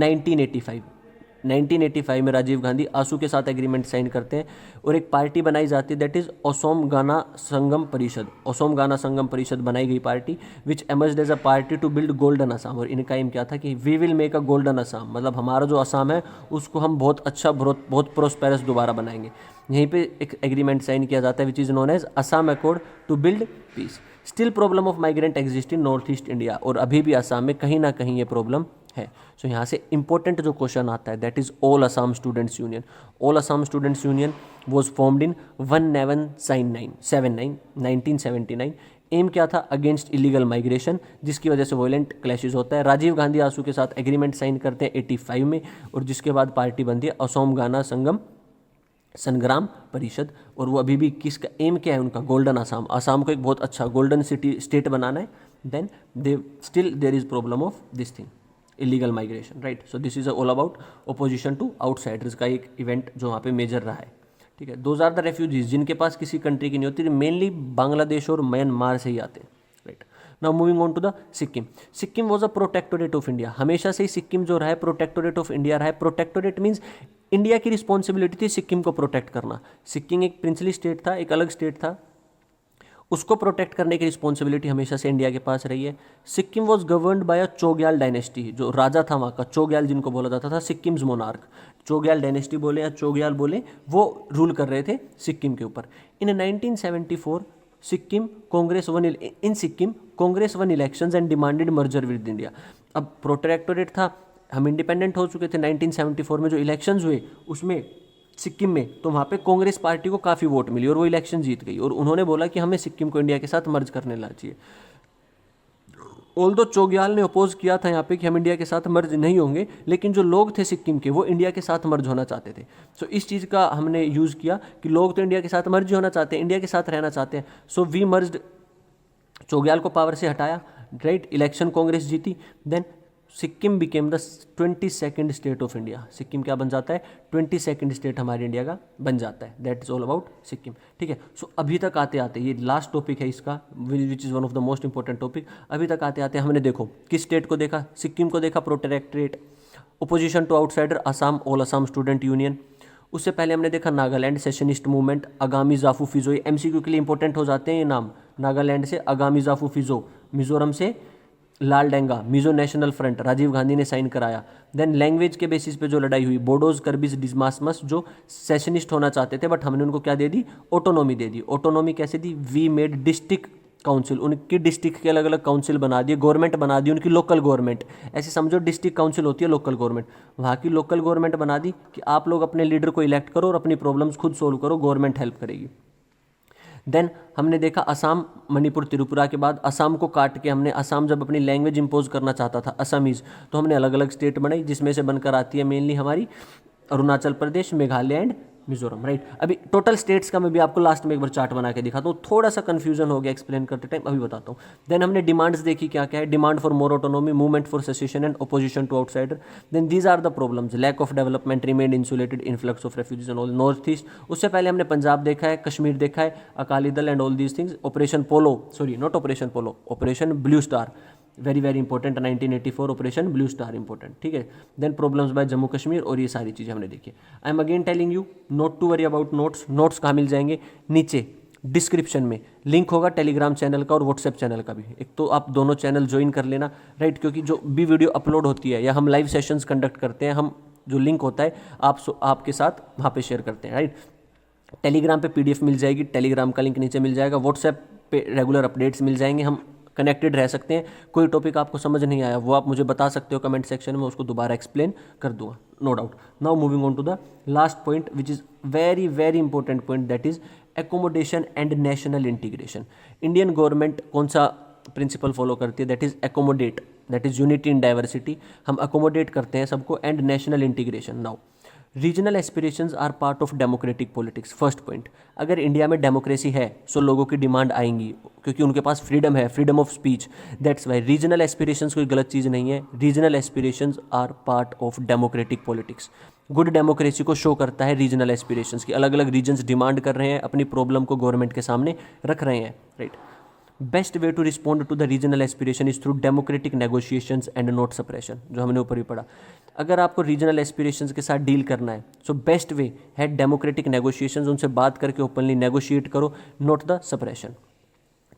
1985 में राजीव गांधी आसू के साथ एग्रीमेंट साइन करते हैं और एक पार्टी बनाई जाती है दैट इज असम गाना संगम परिषद। असम गाना संगम परिषद बनाई गई party which emerged as a party to build golden Assam, और इनका एम क्या था कि we will make a golden Assam, मतलब हमारा जो असम है उसको हम बहुत अच्छा, बहुत प्रोस्पेरस दोबारा बनाएंगे। यहीं पे एक एग्रीमेंट साइन किया जाता है which is known as Assam accord to build peace. Still problem of migrant exist in north east India, और अभी भी असम में कहीं ना कहीं ये प्रॉब्लम है। सो यहाँ से इंपॉर्टेंट जो क्वेश्चन आता है that is all Assam students union. All Assam students union was formed in 1979। Aim क्या था, अगेंस्ट इलीगल माइग्रेशन, जिसकी वजह से वॉयलेंट क्लैशेज होता है। राजीव गांधी आसू के साथ एग्रीमेंट साइन करते हैं 85 में, और जिसके बाद पार्टी बनती है असम गाना संग्राम परिषद, और वो अभी भी किसका एम क्या है उनका, गोल्डन आसाम, आसाम को एक बहुत अच्छा गोल्डन सिटी स्टेट बनाना है। Then they still there is problem of this thing, illegal migration, right. So this is all about opposition to outsiders का एक इवेंट जो वहाँ पे मेजर रहा है, ठीक है। दोज आर द रेफ्यूजीज जिनके पास किसी कंट्री की नहीं होती, मेनली बांग्लादेश और म्यांमार से ही आते हैं, राइट। Now moving on to the Sikkim. Sikkim was a protectorate of India. हमेशा से ही सिक्किम जो रहा है प्रोटेक्टोरेट ऑफ इंडिया रहा है। प्रोटेक्टोरेट मीन्स इंडिया की रिस्पॉन्सिबिलिटी थी सिक्किम को प्रोटेक्ट करना। सिक्किम एक प्रिंसली स्टेट था, एक अलग स्टेट था, उसको प्रोटेक्ट करने की रिस्पॉन्सिबिलिटी हमेशा से इंडिया के पास रही है। Sikkim was governed bye a Chogyal dynasty. जो राजा था वहाँ का, चोग्याल जिनको बोला जाता था, सिक्किम्स मोनार्क, चोग्याल डायनेस्टी बोले या चोग्याल बोले, वो रूल कर रहे थे सिक्किम के ऊपर। इन 1974 Sikkim Congress one elections and demanded merger with India. अब प्रोटेक्टोरेट था, हम इंडिपेंडेंट हो चुके थे 1974 में। जो इलेक्शंस हुए उसमें सिक्किम में, तो वहाँ पे कांग्रेस पार्टी को काफ़ी वोट मिली और वो इलेक्शन जीत गई, और उन्होंने बोला कि हमें सिक्किम को इंडिया के साथ मर्ज करने ला चाहिए। ऑल्दो चोग्याल ने अपोज किया था यहाँ पे कि हम इंडिया के साथ मर्ज नहीं होंगे, लेकिन जो लोग थे सिक्किम के वो इंडिया के साथ मर्ज होना चाहते थे। सो इस चीज़ का हमने यूज़ किया कि लोग तो इंडिया के साथ मर्ज होना चाहते हैं, इंडिया के साथ रहना चाहते हैं। सो वी मर्ज्ड, चोग्याल को पावर से हटाया, राइट, इलेक्शन कांग्रेस जीती, then Sikkim became the 22nd state of India. Sikkim क्या बन जाता है, 22nd स्टेट हमारे इंडिया का बन जाता है। That is all about Sikkim, ठीक है। सो अभी तक आते आते, ये लास्ट टॉपिक है इसका, which is one of the most important topic. अभी तक आते आते हमने देखो किस स्टेट को देखा, सिक्किम को देखा, protectorate, opposition to outsider Assam, all Assam student union. उससे पहले हमने देखा नागालैंड सेशनिस्ट मूवमेंट, आगामी जाफू फिजो। एमसीक्यू के लिए इंपॉर्टेंट हो जाते हैं ये नाम। नागालैंड से आगामी जाफू फिजो, मिजोरम से लाल डेंगा, मिजो नेशनल फ्रंट, राजीव गांधी ने साइन कराया। देन लैंग्वेज के बेसिस पे जो लड़ाई हुई, बोडोज कर्बिस डिस्मासमस, जो सेशनिस्ट होना चाहते थे बट हमने उनको क्या दे दी, ऑटोनॉमी दे दी। ऑटोनॉमी कैसे दी, वी मेड डिस्ट्रिक्ट काउंसिल, उनकी डिस्ट्रिक्ट के अलग अलग काउंसिल बना दिए, गवर्नमेंट बना दी उनकी, लोकल गवर्नमेंट। ऐसे समझो डिस्ट्रिक्ट काउंसिल होती है लोकल गवर्नमेंट, वहाँ की लोकल गवर्नमेंट बना दी कि आप लोग अपने लीडर को इलेक्ट करो और अपनी प्रॉब्लम्स खुद सोल्व करो, गवर्नमेंट हेल्प करेगी। देन हमने देखा असम, मणिपुर, त्रिपुरा के बाद असम को काट के हमने, असम जब अपनी लैंग्वेज इंपोज करना चाहता था असमीज, तो हमने अलग अलग स्टेट बनाई, जिसमें से बनकर आती है मेनली हमारी अरुणाचल प्रदेश, मेघालय एंड मिजोरम, राइट। अभी टोटल स्टेट्स का मैं भी आपको लास्ट में एक बार चार्ट बना के दिखाता हूँ, थोड़ा सा कंफ्यूजन हो गया एक्सप्लेन करते टाइम, अभी बताता हूँ। देन हमने डिमांड्स देखी क्या क्या है, demand for more autonomy, movement for secession and opposition to outsider. Then these are the problems, lack of development, remain insulated, influx of refugees and all, north east. उससे पहले हमने पंजाब देखा है, कश्मीर देखा है, Akali Dal and all these things, operation polo, sorry not operation polo, operation blue star, very very important, 1984 operation blue star important, ठीक है। Then problems by Jammu Kashmir, और ये सारी चीज़ें हमने देखी। I am again telling you not to worry about notes. Notes कहाँ मिल जाएंगे, नीचे डिस्क्रिप्शन में लिंक होगा टेलीग्राम चैनल का और व्हाट्सएप चैनल का भी। एक तो आप दोनों चैनल ज्वाइन कर लेना, राइट, क्योंकि जो भी वीडियो अपलोड होती है या हम लाइव सेशंस कंडक्ट करते हैं, हम जो लिंक होता है आपके साथ वहाँ पे शेयर करते हैं, राइट। टेलीग्राम पे PDF मिल जाएगी, टेलीग्राम का लिंक नीचे मिल जाएगा, व्हाट्सएप पे रेगुलर अपडेट्स मिल जाएंगे, हम कनेक्टेड रह सकते हैं। कोई टॉपिक आपको समझ नहीं आया वो आप मुझे बता सकते हो कमेंट सेक्शन में, उसको दोबारा एक्सप्लेन कर दूंगा, no doubt. Now moving on to the last point which is very very important point, that is accommodation and national integration. Indian government कौन सा प्रिंसिपल फॉलो करती है, that is accommodate, that is unity in diversity, हम अकोमोडेट करते हैं सबको, and national integration. Now regional aspirations are part of democratic politics. First point, अगर इंडिया में डेमोक्रेसी है सो लोगों की डिमांड आएंगी, क्योंकि उनके पास फ्रीडम है, freedom of speech. That's why regional aspirations कोई गलत चीज़ नहीं है, regional aspirations are part of democratic politics. Good democracy को शो करता है रीजनल एस्पिरेशंस की, अलग अलग रीजन्स डिमांड कर रहे हैं, अपनी प्रॉब्लम को गवर्नमेंट के सामने रख रहे हैं, right. Best way to respond to the regional aspiration is through democratic negotiations and not suppression, जो हमने ऊपर ही पढ़ा। अगर आपको रीजनल एस्पिरेशंस के साथ डील करना है सो बेस्ट वे है डेमोक्रेटिक नेगोशिएशंस, उनसे बात करके ओपनली नेगोशिएट करो, not the suppression.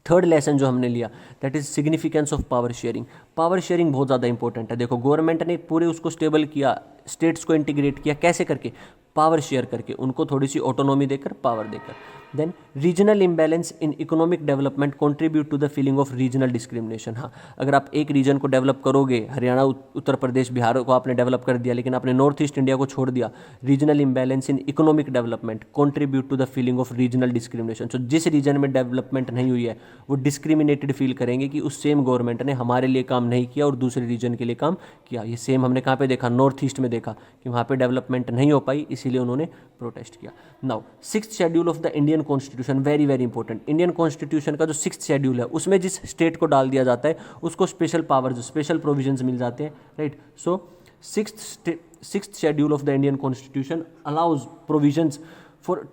Third lesson जो हमने लिया that is significance of power sharing. Power sharing बहुत ज़्यादा इंपॉर्टेंट है। देखो गवर्नमेंट ने पूरे उसको स्टेबल किया, स्टेट्स को इंटीग्रेट किया, कैसे करके, पावर शेयर करके, उनको थोड़ी सी ऑटोनॉमी देकर, पावर देकर। Then regional imbalance in economic development contribute to the feeling of regional discrimination. हाँ, अगर आप एक रीजन को डेवलप करोगे, हरियाणा, उत्तर प्रदेश, बिहार को आपने डेवलप कर दिया, लेकिन आपने नॉर्थ ईस्ट इंडिया को छोड़ दिया, regional imbalance in economic development contribute to the feeling of regional discrimination. So जिस रीजन में डेवलपमेंट नहीं हुई है वो डिस्क्रिमिनेटेड फील करेंगे कि उस सेम गवर्नमेंट ने हमारे लिए काम नहीं किया और दूसरे रीजन के लिए काम किया। ये सेम हमने कहाँ पे देखा, नॉर्थ ईस्ट में देखा कि वहाँ पे डेवलपमेंट नहीं हो पाई, इसीलिए उन्होंने प्रोटेस्ट किया। Now 6th schedule of the Indian constitution, very very important. Indian constitution का जो 6th शेड्यूल है उसमें जिस स्टेट को डाल दिया जाता है उसको स्पेशल पावर्स, स्पेशल प्रोविजंस मिल जाते हैं, right. So 6th schedule of the Indian constitution allows provisions for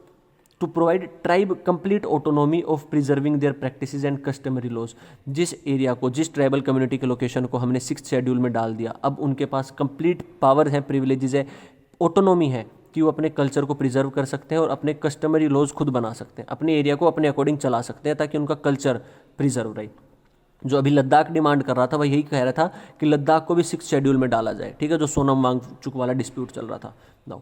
to provide tribe complete autonomy of preserving their practices and customary laws. जिस एरिया को, जिस ट्राइबल कम्युनिटी के लोकेशन को हमने 6th शेड्यूल में डाल दिया, अब उनके पास कंप्लीट पावर है, प्रिविलेजेस है, ऑटोनॉमी है कि वो अपने कल्चर को प्रिजर्व कर सकते हैं और अपने कस्टमरी लॉज खुद बना सकते हैं, अपने एरिया को अपने अकॉर्डिंग चला सकते हैं ताकि उनका कल्चर प्रिजर्व रहे। जो अभी लद्दाख डिमांड कर रहा था वह यही कह रहा था कि लद्दाख को भी 6th शेड्यूल में डाला जाए, ठीक है, जो सोनम वांगचुक वाला डिस्प्यूट चल रहा था। Now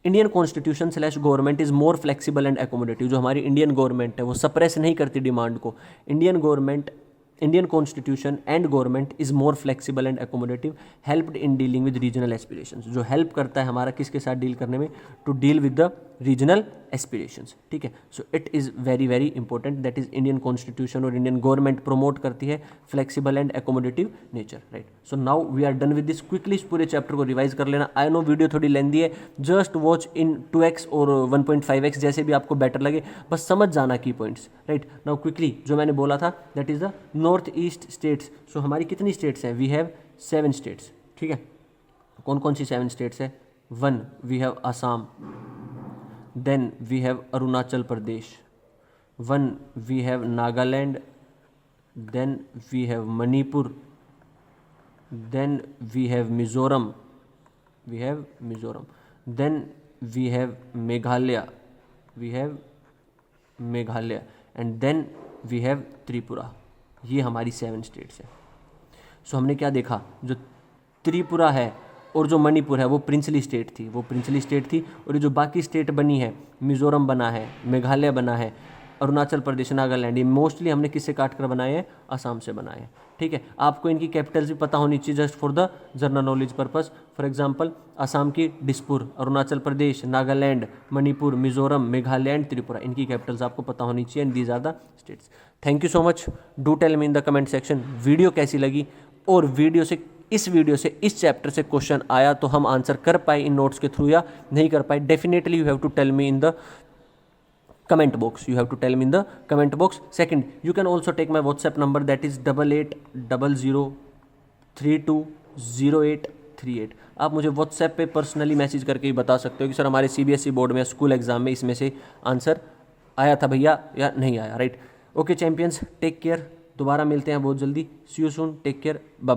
Indian constitution / government is more flexible and accommodative. जो हमारी इंडियन गवर्नमेंट है वो सप्रेस नहीं करती डिमांड को। Indian constitution and government is more flexible and accommodative, helped in dealing with regional aspirations. जो हेल्प करता है हमारा किसके साथ डील करने में, to deal with the regional aspirations, ठीक है। So it is very very important, that is Indian constitution और इंडियन गवर्नमेंट प्रमोट करती है flexible and accommodative nature, right. So now we are done with this. Quickly इस पूरे चैप्टर को रिवाइज कर लेना। आई नो वीडियो थोड़ी लेंदी है, जस्ट वॉच इन 2x और 1.5x जैसे भी आपको बेटर लगे, बस समझ जाना की पॉइंट्स, राइट। नाउ क्विकली जो मैंने बोला था that is the north east states. So हमारी कितनी स्टेट्स हैं, वी हैव 7 स्टेट्स, ठीक है। कौन कौन सी 7 स्टेट्स है, 1 we have Assam, then we have Arunachal Pradesh, 1 we have Nagaland, then we have Manipur, then we have Mizoram, then we have Meghalaya, and then we have Tripura। ये हमारी 7 स्टेट्स है। सो हमने क्या देखा, जो त्रिपुरा है और जो मणिपुर है वो प्रिंसली स्टेट थी, और ये जो बाकी स्टेट बनी है, मिज़ोरम बना है, मेघालय बना है, अरुणाचल प्रदेश, नागालैंड, ये मोस्टली हमने किससे काट कर बनाए हैं, असम से बनाए हैं, ठीक है। आपको इनकी कैपिटल्स भी पता होनी चाहिए just for the general knowledge purpose. For example Assam की दिसपुर, अरुणाचल प्रदेश, नागालैंड, मणिपुर, मिज़ोरम, मेघालय एंड त्रिपुरा, इनकी कैपिटल्स आपको पता होनी चाहिए, and these are the states. Thank you so much. Do tell me in the comment section video कैसी लगी, और इस वीडियो से इस चैप्टर से क्वेश्चन आया तो हम आंसर कर पाए इन नोट्स के थ्रू या नहीं कर पाए। Definitely you have to tell me in the comment box। Second, you can also take my WhatsApp number, that is 8800320838। आप मुझे WhatsApp पे पर्सनली मैसेज करके ही बता सकते हो कि सर हमारे CBSE बोर्ड में स्कूल एग्जाम में इसमें से आंसर आया था भैया या नहीं आया, right. Okay champions, take care, दोबारा मिलते हैं बहुत जल्दी। See you soon, take care, bye.